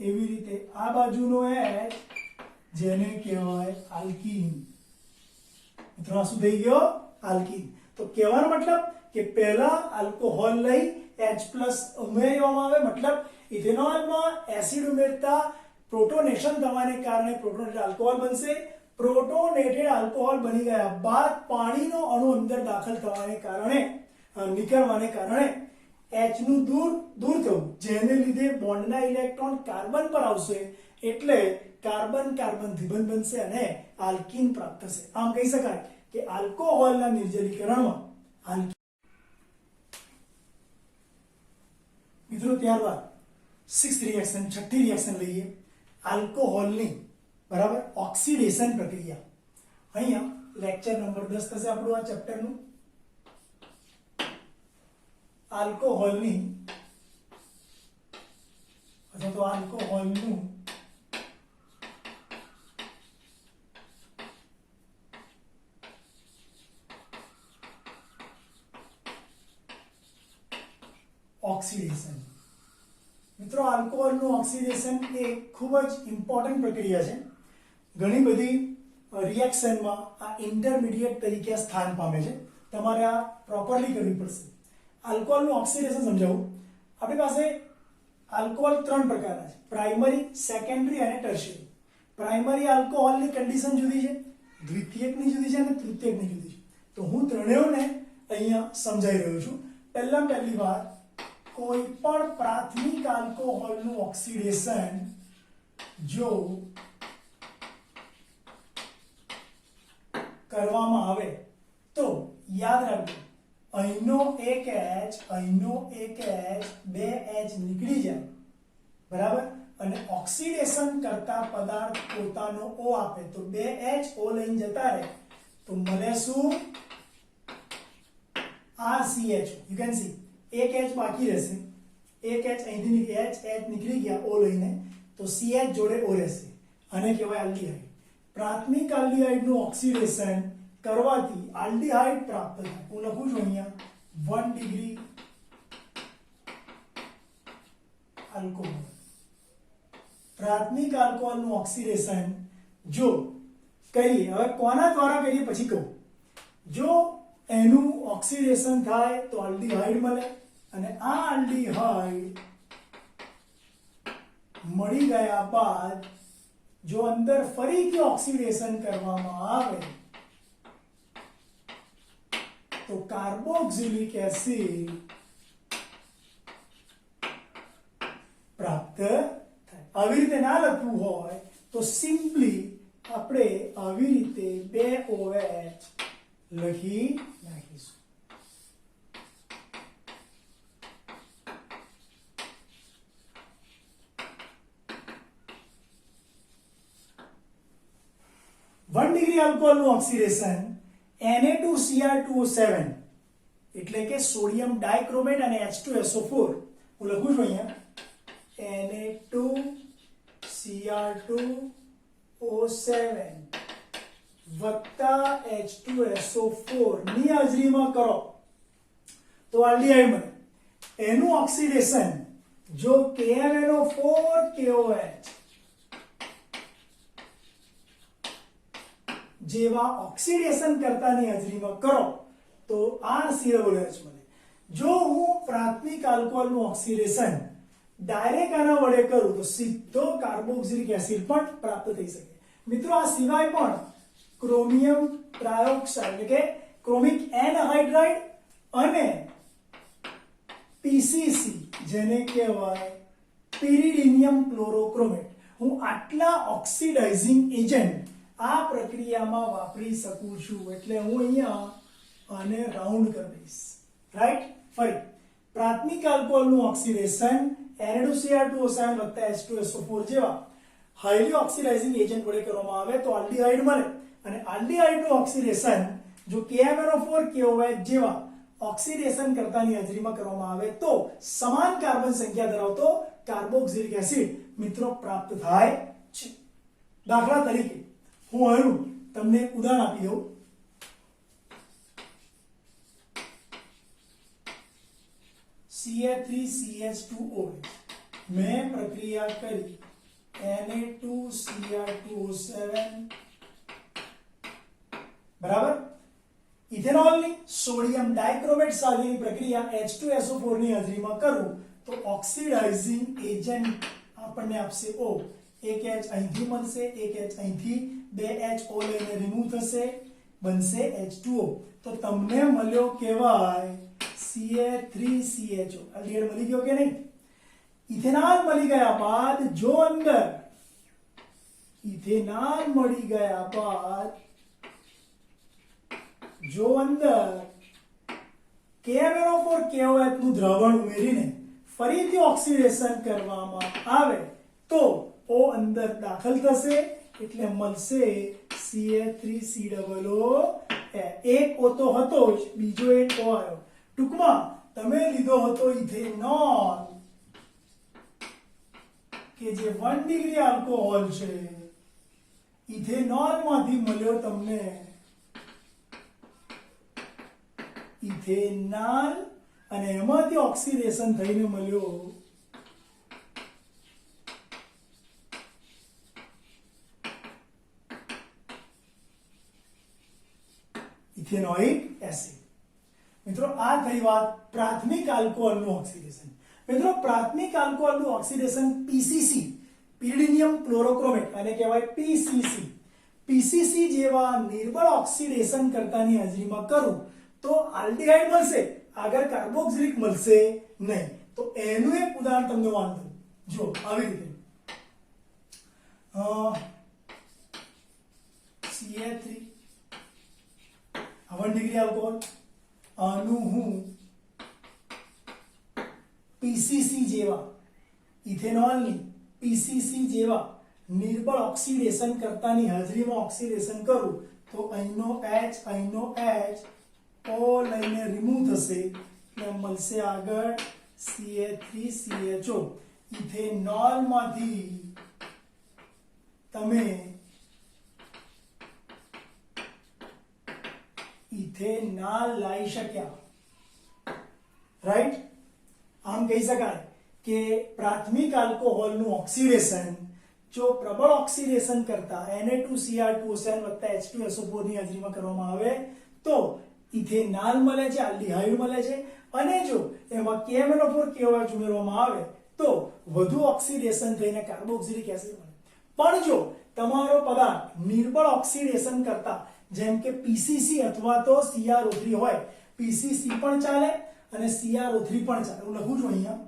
એવી રીતે આ બાજુનો H, જેને કહેવાય આલ્કીન. મિત્રો આ શું થઈ ગયો? આલ્કીન. તો કહેવાનો મતલબ કે પહેલા આલ્કોહોલ લઈ H+ ઉમેરવામાં આવે, મતલબ ઇથેનોલમાં એસિડ ઉમેરતા પ્રોટોનેશન થવાને કારણે પ્રોટોનેટેડ આલ્કોહોલ બનશે. પ્રોટોનેટેડ આલ્કોહોલ બની ગયા બાદ પાણીનો અણુ અંદર દાખલ થવાને કારણે, નીકળવાને કારણે H નું દૂર થવું, જેને લીધે બોન્ડના ઇલેક્ટ્રોન કાર્બન પર આવશે એટલે કાર્બન કાર્બન દ્વિબંધ બનશે અને આલ્કીન પ્રાપ્ત થશે. આમ કહી શકાય કે આલ્કોહોલના નિર્જલીકરણમાં મિત્રો ત્યારબાદ 6th રિએક્શન, છઠ્ઠી રિએક્શન લઈએ. આલ્કોહોલની બરાબર ઓક્સિડેશન પ્રક્રિયા. અહીંયા લેક્ચર નંબર 10 થશે આપણું આ ચેપ્ટરનું. આલ્કોહોલની અથવા તો આલ્કોહોલનું ઓક્સિડેશન. મિત્રો આલ્કોહોલનું ઓક્સિડેશન એ ખૂબ જ ઇમ્પોર્ટન્ટ પ્રક્રિયા છે. ઘણી બધી રિએક્શનમાં આ ઇન્ટરમીડિયેટ તરીકે સ્થાન પામે છે. તમારે આ પ્રોપરલી કરવી પડશે. આલ્કોહોલનું ઓક્સિડેશન સમજાવું. આપણી પાસે આલ્કોહોલ 3 પ્રકારના છે: પ્રાઇમરી, સેકન્ડરી અને ટર્શિયરી. પ્રાઇમરી આલ્કોહોલની કન્ડિશન જુદી છે, દ્વિતીયકની જુદી છે અને તૃતીયકની જુદી છે. તો હું ત્રણેયને અહીંયા સમજાવી રહ્યો છું. પહેલી વાત, કોઈ પણ પ્રાથમિક આલ્કોહોલનું ઓક્સિડેશન જો કરવામાં આવે તો યાદ રાખજો, અહીંનો એક H, અહીંનો એક H, બે H નીકળી જાય બરાબર, અને ઓક્સિડેશન કરતા પદાર્થ પોતાનો O આપે તો બે H O લઈને જતા રહે તો મળે શું? RCHO. યુ કેન સી એક H બાકી રહેશે, એક H અહીંથી H નીકળી ગયા O લઈને તો CH જોડે O રહેશે. આને કહેવાય આલ્ડીહાઇડ. પ્રાથમિક આલ્ડીહાઇડનું ઓક્સિડેશન કરવાથી આલ્ડીહાઇડ પ્રાપ્ત થાય. હું લખું છું અહીંયા 1 ડિગ્રી આલ્કોહોલ. પ્રાથમિક આલ્કોહોલનું ઓક્સિડેશન જો કરીએ, હવે કોના દ્વારા કરીએ પછી કહું. જો એનું ઓક્સિડેશન થાય તો આલ્ડીહાઇડ મળે અને આ આલ્ડીહાઇડ મળી ગયા બાદ જો અંદર ફરીથી ઓક્સિડેશન કરવામાં આવે તો કાર્બોક્સિલિક એસિડ પ્રાપ્ત થાય। આવી રીતે ના લખવું હોય તો સિમ્પલી આપણે આવી રીતે 2OH લખી નાખીશું। વન ડિગ્રી આલ્કોહોલનું ઓક્સિડેશન Na2Cr2O7 એટલે કે સોડિયમ ડાઇક્રોમેટ અને H2SO4 હું લખું છું અહીંયા Na2Cr2O7 વત્તા H2SO4 ની હાજરીમાં કરો તો આલ્ડીહાઇડ મળે। એનું ઓક્સિડેશન જો KMnO4KOH જેવા ઓક્સિડેશન કરતાની હાજરીમાં કરો તો RCOH મળે। જો હું પ્રાથમિક આલ્કોહોલનું ઓક્સિડેશન ડાયરેક્ટ આના વડે કરું તો સીધો કાર્બોક્સિલિક એસિડ પણ પ્રાપ્ત થઈ શકે। મિત્રો આ સિવાય પણ ક્રોમિયમ ટ્રાયોક્સાઇડ એટલે કે ક્રોમિક એનહાઇડ્રાઇડ અને PCC જેને કહેવાય પેરિડિનિયમ ક્લોરોક્રોમેટ હું આટલા ઓક્સિડાઇઝિંગ એજન્ટ આ પ્રક્રિયામાં વાપરી શકું છું। એટલે હું અહીંયા આને રાઉન્ડ કરી દઈશ રાઈટ। ફરી પ્રાથમિક આલ્કોહોલનું ઓક્સિડેશન Na2Cr2O7 વત્તા H2SO4 જેવા હાઈલી ઓક્સિડાઇઝિંગ એજન્ટ વડે કરવામાં આવે તો આલ્ડીહાઇડ મળે અને આલ્ડીહાઇડનું ઓક્સિડેશન જો KMnO4KOH જેવા ઓક્સિડેશન કરતાની હાજરીમાં કરવામાં આવે તો સમાન કાર્બન સંખ્યા ધરાવતો કાર્બોક્સિલિક એસિડ મિત્રો પ્રાપ્ત થાય છે। દાખલા તરીકે હું અહીં તમને ઉદાહરણ આપી દઉં। CH3CH2OH મેં પ્રક્રિયા કરી Na2Cr2O7 બરાબર। ઇથેનોલની સોડિયમ ડાઇક્રોમેટ સાથેની પ્રક્રિયા H2SO4 ની હાજરીમાં કરું તો ઓક્સિડાઇઝિંગ એજન્ટ આપણને આપશે O। એક H અહીંથી મળશે એક H અહીંથી 2H O લઈને રિમૂવ થશે બનશે H2O તો તમને મળ્યો કહેવાય CH3CHO આલ્ડીહાઇડ મળી ગયો કે નહીં। ઇથેનોલ મળી ગયા બાદ જો અંદર ઇથેનોલ મળી ગયા બાદ જો અંદર KMnO4KOH નું દ્રાવણ ઉમેરીને ફરીથી ઓક્સિડેશન કરવામાં આવે તો O અંદર દાખલ થશે એટલે મળશે CH3COO। એક O તો હતો જ બીજો એક O આવ્યો। ટૂંકમાં તમે લીધો હતો ઇથેનોલ કે જે 1 ડિગ્રી આલ્કોહોલ છે ઇથેનોલમાંથી મળ્યો તમને ઇથેનોલ અને એમાંથી ઓક્સિડેશન થઈને મળ્યો ઇથેનોઇક એસિડ। મિત્રો આ થઈ વાત પ્રાથમિક આલ્કોહોલનું ઓક્સિડેશન। મિત્રો પ્રાથમિક આલ્કોહોલનું ઓક્સિડેશન PCC પેરિડિનિયમ ક્લોરોક્રોમેટ અને કહેવાય PCC જેવા નિર્બળ ઓક્સિડેશન કરતાની હાજરીમાં કરું તો આલ્ડીહાઇડ મળશે આગળ કાર્બોક્સિલિક મળશે નહીં। તો એનું એક ઉદાહરણ તમને વાંચું જો આવી રીતે CH3 1 ડિગ્રી આલ્કોહોલ આનું હું PCC જેવા ઇથેનોલની PCC જેવા નિર્બળ ઓક્સિડેશન કરતાની હાજરીમાં ઓક્સિડેશન કરું તો અહીંનો H O લઈને રિમૂવ થશે એટલે મળશે આગળ CH3CHO। ઇથેનોલમાંથી તમે ઇથેનોલ લાવી શક્યા રાઈટ। આમ કહી શકાય કે પ્રાથમિક આલ્કોહોલનું ઓક્સિડેશન જો પ્રબળ ઓક્સિડેશન કરતા Na2Cr2O7 વત્તા H2SO4 ની હાજરીમાં કરવામાં આવે તો ઇથેનાલ મળે છે, આલ્ડિહાઇડ મળે છે, અને જો એમાં KMnO4 KOH ઉમેરવામાં આવે તો વધુ ઓક્સિડેશન થઈને કાર્બોક્સિલિક એસિડ મળે. પણ જો તમારો પદાર્થ નિર્બળ ઓક્સિડેશન કરતા જેમ કે PCC અથવા તો CrO3 હોય, PCC પણ ચાલે અને CrO3 પણ ચાલે. હું લખું છું અહીંયા.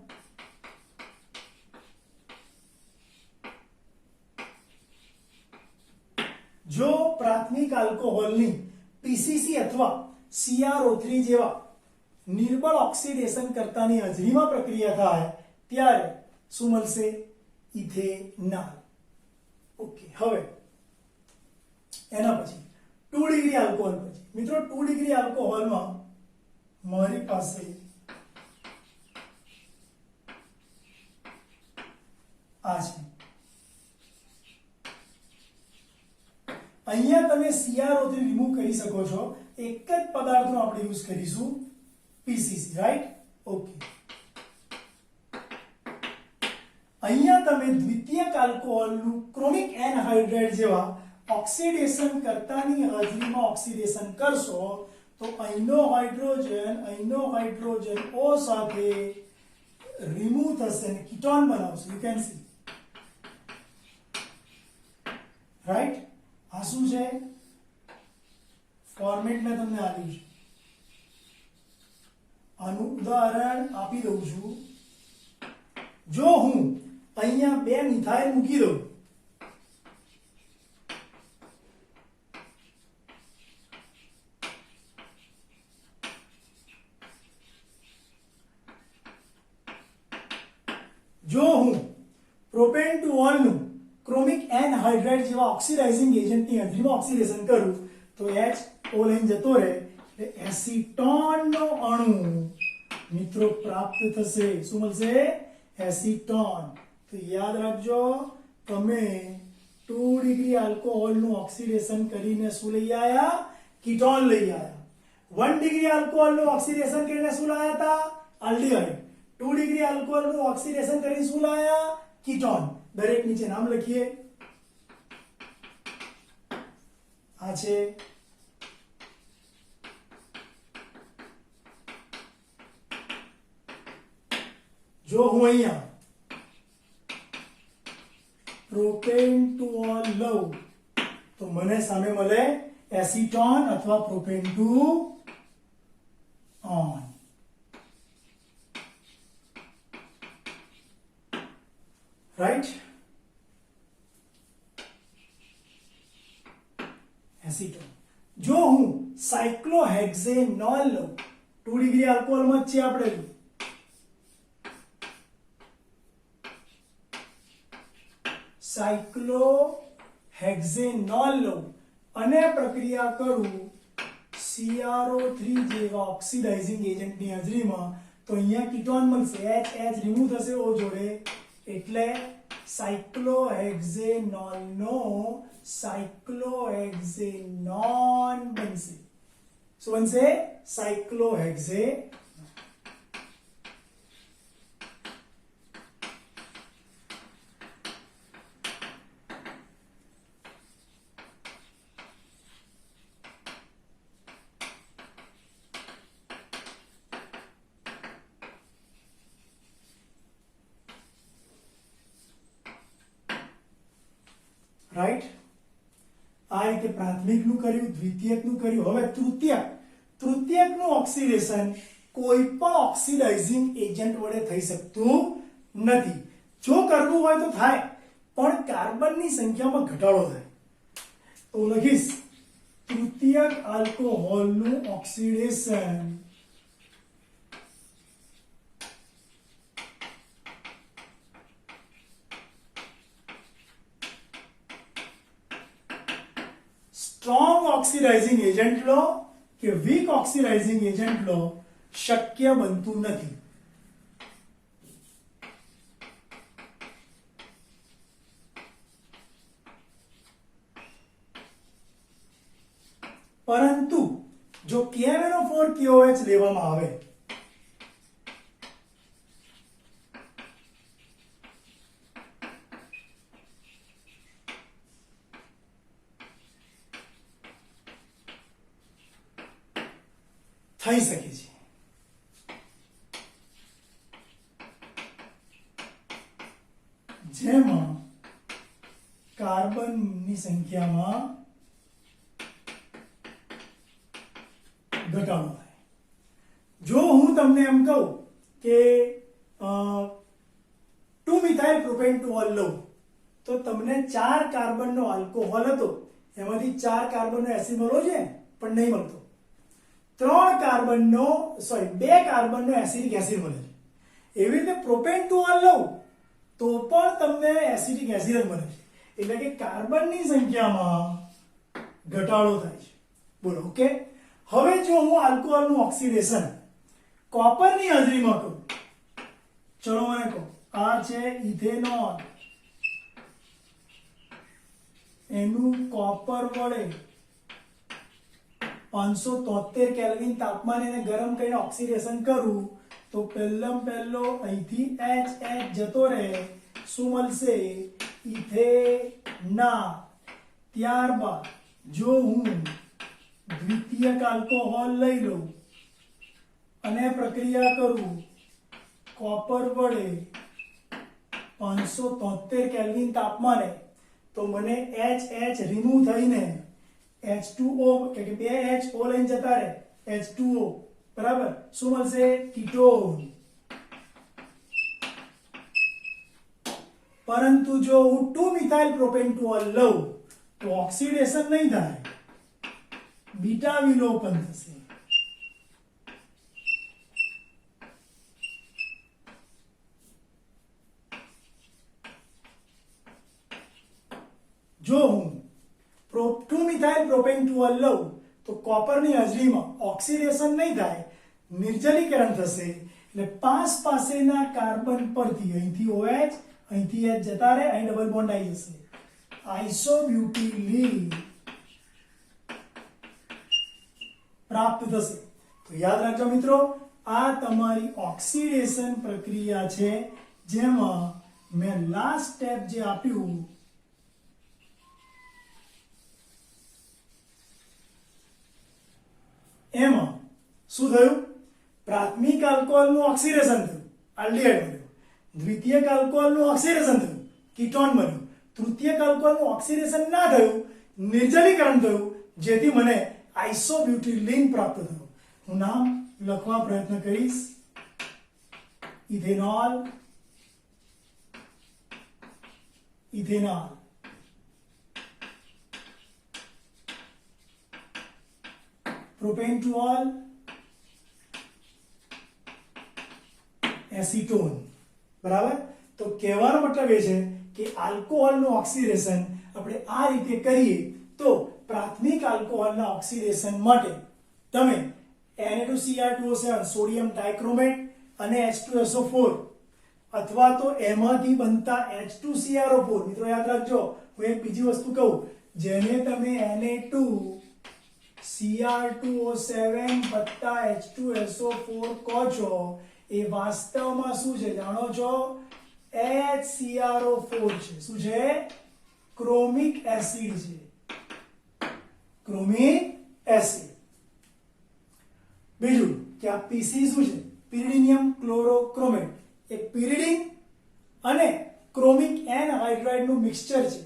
જો પ્રાથમિક આલ્કોહોલની PCC અથવા CrO3 જેવા નિર્બળ ઓક્સિડેશન કરતાની હાજરીમાં પ્રક્રિયા થાય ત્યારે શું મળશે? ઇથેનાલ. ઓકે, હવે એના પછી 2 ડિગ્રી આલ્કોહોલ પછી મિત્રો 2 ડિગ્રી આલ્કોહોલમાં મારી પાસે આ છે. અહીંયા તમે CrO3 રિમૂવ કરી શકો છો. એક જ પદાર્થનો આપણે યુઝ કરીશું PCC, રાઈટ? ઓકે, અહીંયા તમે દ્વિતીયક આલ્કોહોલનું ક્રોમિક એનહાઇડ્રાઇડ જેવા ઓક્સિડેશન કરતાની હાજરીમાં ઓક્સિડેશન કરશો તો અહીંનો હાઇડ્રોજન O સાથે રિમૂવ થશે અને કીટોન બનાવશે. You can see, right? આ શું છે? ફોર્મેટ મેં તમને આપ્યું છે. આનું ઉદાહરણ આપી દઉં છું. જો હું અહીંયા 2 મિથાઇલ મૂકી દઉં પ્રોપેન ટુ ઓલનું ક્રોમિક એનહાઇડ્રાઇડ જેવા ઓક્સિડાઇઝિંગ એજન્ટની હાજરીમાં ઓક્સિડેશન કરું તો HO લઈને જતો રહે એટલે એસિટોનનો અણુ મિત્રો પ્રાપ્ત થશે. શું મળશે? એસિટોન. તો યાદ રાખજો, તમે 2 ડિગ્રી આલ્કોહોલનું ઓક્સિડેશન કરીને શું લઈ આયા? કીટોન લઈ આયા. 1 ડિગ્રી આલ્કોહોલનું ઓક્સિડેશન કરીને શું લાયા હતા? આલ્ડીહાઇડ. 2 ડિગ્રી આલ્કોહોલનું ઓક્સિડેશન કરીને શું લાયા? કીટોન. દરેક નીચે નામ લખીએ. આ છે જો હું અહીંયા પ્રોપેન ટુ ઓલ લઉં તો મને સામે મળે એસિટોન અથવા propane two one. Right? Acetone. જો હું સાયક્લોહેક્ઝેનોલ લઉં 2 ડિગ્રી આલ્કોહોલમાં જ છે આપણે, સાયક્લોહેક્ઝેનોલ લઉં અને પ્રક્રિયા કરું CrO3 જેવા ઓક્સિડાઇઝિંગ એજન્ટની હાજરીમાં તો અહીંયા કીટોન મળશે. H રિમૂવ થશે O જોડે એટલે સાયક્લોહેક્ઝેનોલનો સાયક્લોહેક્ઝેનોન બનશે. શું બનશે? સાયક્લોહેક્ઝેનોન. રાઈટ? આ રીતે પ્રાથમિકનું કર્યું, દ્વિતીયકનું કર્યું. હવે તૃતીયકનું ઓક્સિડેશન કોઈ પણ ઓક્સિડાઇઝિંગ એજન્ટ વડે થઈ શકતું નથી. જો કરવું હોય તો થાય પણ કાર્બનની સંખ્યામાં ઘટાડો થાય. તો લખીશ તૃતીયક આલ્કોહોલનું ઓક્સિડેશન સ્ટ્રોંગ ઓક્સિડાઇઝિંગ એજન્ટ લો કે વીક ઓક્સિડાઇઝિંગ એજન્ટ લો, શક્ય બનતું નથી. પરંતુ જો KMnO4 KOH લેવામાં આવે થઈ શકે છે. જેમાં કાર્બનની સંખ્યામાં ઘટાડો થાય. જો હું તમને એમ કહું કે 2મિથાઇલ પ્રોપેન્ટોલ લઉં તો તમને 4 કાર્બનનો આલ્કોહોલ હતો, એમાંથી 4 કાર્બનનો એસિડ મળવો છે પણ નહીં મળતો. 2 કાર્બનનો એસિડિક એસિડ મળે છે. એવી રીતે પ્રોપેન્ટોલ લઉં તો પણ તમને એસિડિક એસિડ જ મળે છે. એટલે કે કાર્બનની સંખ્યામાં ઘટાડો થાય છે. બોલો ઓકે. હવે જો હું આલ્કોહોલનું ઓક્સિડેશન કોપરની હાજરીમાં કરું, ચલો મને કહો, આ છે ઇથેનોલ, એનું કોપર વડે 573 કેલ્વિન તાપમાને એને ગરમ કરીને ઓક્સિડેશન કરું તો પહેલો અહીંથી H જતો રહે, શું મળશે? ઇથેના. ત્યારબાદ જો હું દ્વિતીયક આલ્કોહોલ લઈ લઉં અને પ્રક્રિયા કરું કોપર વડે 573 કેલ્વિન તાપમાને તો મને H રિમૂવ થઈને H2O કે 2HO લઈને જતા રહે, H2O બરાબર, શું મળશે? કીટોન. પરંતુ જો હું 2મિથાઇલ પ્રોપેન્ટોલ લઉં તો ઓક્સિડેશન નહીં થાય, બીટા વિલોપન થશે. જો હું 2મિથાઇલ પ્રોપેન્ટોલ લઉં તો કોપરની હાજરીમાં ઓક્સિડેશન નહીં થાય, નિર્જલીકરણ થશે. એટલે 5 પાસેના કાર્બન પરથી અહીંથી OH અહીંથી H જતા રહે, અહીં ડબલ બોન્ડ આવી જશે, આઇસોબ્યુટિલીન પ્રાપ્ત થશે. તો યાદ રાખજો મિત્રો, આ તમારી ઓક્સિડેશન પ્રક્રિયા છે જેમાં મેં લાસ્ટ સ્ટેપ જે આપ્યું એમાં શું થયું? પ્રાથમિક આલ્કોહોલનું ઓક્સિડેશન થયું, આલ્ડીહાઇડ બન્યું. દ્વિતીયક આલ્કોહોલનું ઓક્સિડેશન થયું, કીટોન બન્યું. તૃતીયક આલ્કોહોલનું ઓક્સિડેશન ના થયું, નિર્જલીકરણ થયું, જેથી મને આઇસોબ્યુટિલીન પ્રાપ્ત થયું. હું નામ લખવા પ્રયત્ન કરીશ, ઇથેનોલ, ઇથેનોલ. પ્રોપેન્ટોલ, એસીટોન. બરાબર. તો કહેવાનો મતલબ એ છે કે આલ્કોહોલનું ઓક્સિડેશન આપણે આ રીતે કરીએ તો પ્રાથમિક આલ્કોહોલના ઓક્સિડેશન માટે તમે Na2Cr2O7 સોડિયમ ડાઇક્રોમેટ અને H2SO4 અથવા તો એમાંથી બનતા H2CrO4. મિત્રો યાદ રાખજો, હું એક બીજી વસ્તુ કહું, જેને તમે Na2Cr2O7 વત્તા H2SO4 કહો છો એ વાસ્તવમાં શું છે જાણો છો? HCrO4 છે. શું છે? ક્રોમિક એસિડ છે, ક્રોમિક એસિડ. બીજું કે આ PC શું છે? પિરિડિનિયમ ક્લોરોક્રોમેટ. એક પિરિડિન અને ક્રોમિક એન હાઇડ્રાઇડ નું મિક્સચર છે.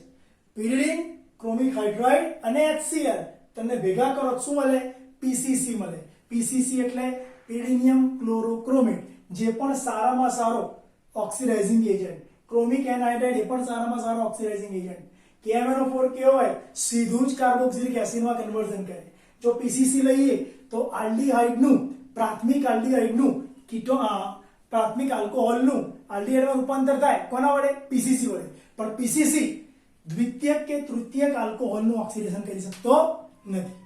પિરિડિન, ક્રોમિક હાઇડ્રાઇડ અને HCl તમને ભેગા કરો શું મળે? PCC મળે. PCC એટલે પિરિડિનિયમ ક્લોરોક્રોમેટ, જે પણ સારામાં સારો ઓક્સિડાઇઝિંગ એજન્ટ. ક્રોમિક એનહાઇડ્રાઇડ એ પણ સારામાં સારો ઓક્સિડાઇઝિંગ એજન્ટ. KMnO4 કેવો હોય? સીધું જ કાર્બોક્સિલિક એસિડમાં કન્વર્ઝન કરે. જો PCC લઈએ તો આલ્ડીહાઇડનું, પ્રાથમિક આલ્ડીહાઇડનું પ્રાથમિક આલ્કોહોલનું આલ્ડીહાઇડમાં રૂપાંતર થાય કોના વડે? PCC વડે. પણ PCC દ્વિતીયક કે તૃતીયક આલ્કોહોલનું ઓક્સિડેશન કરી શકતો નથી.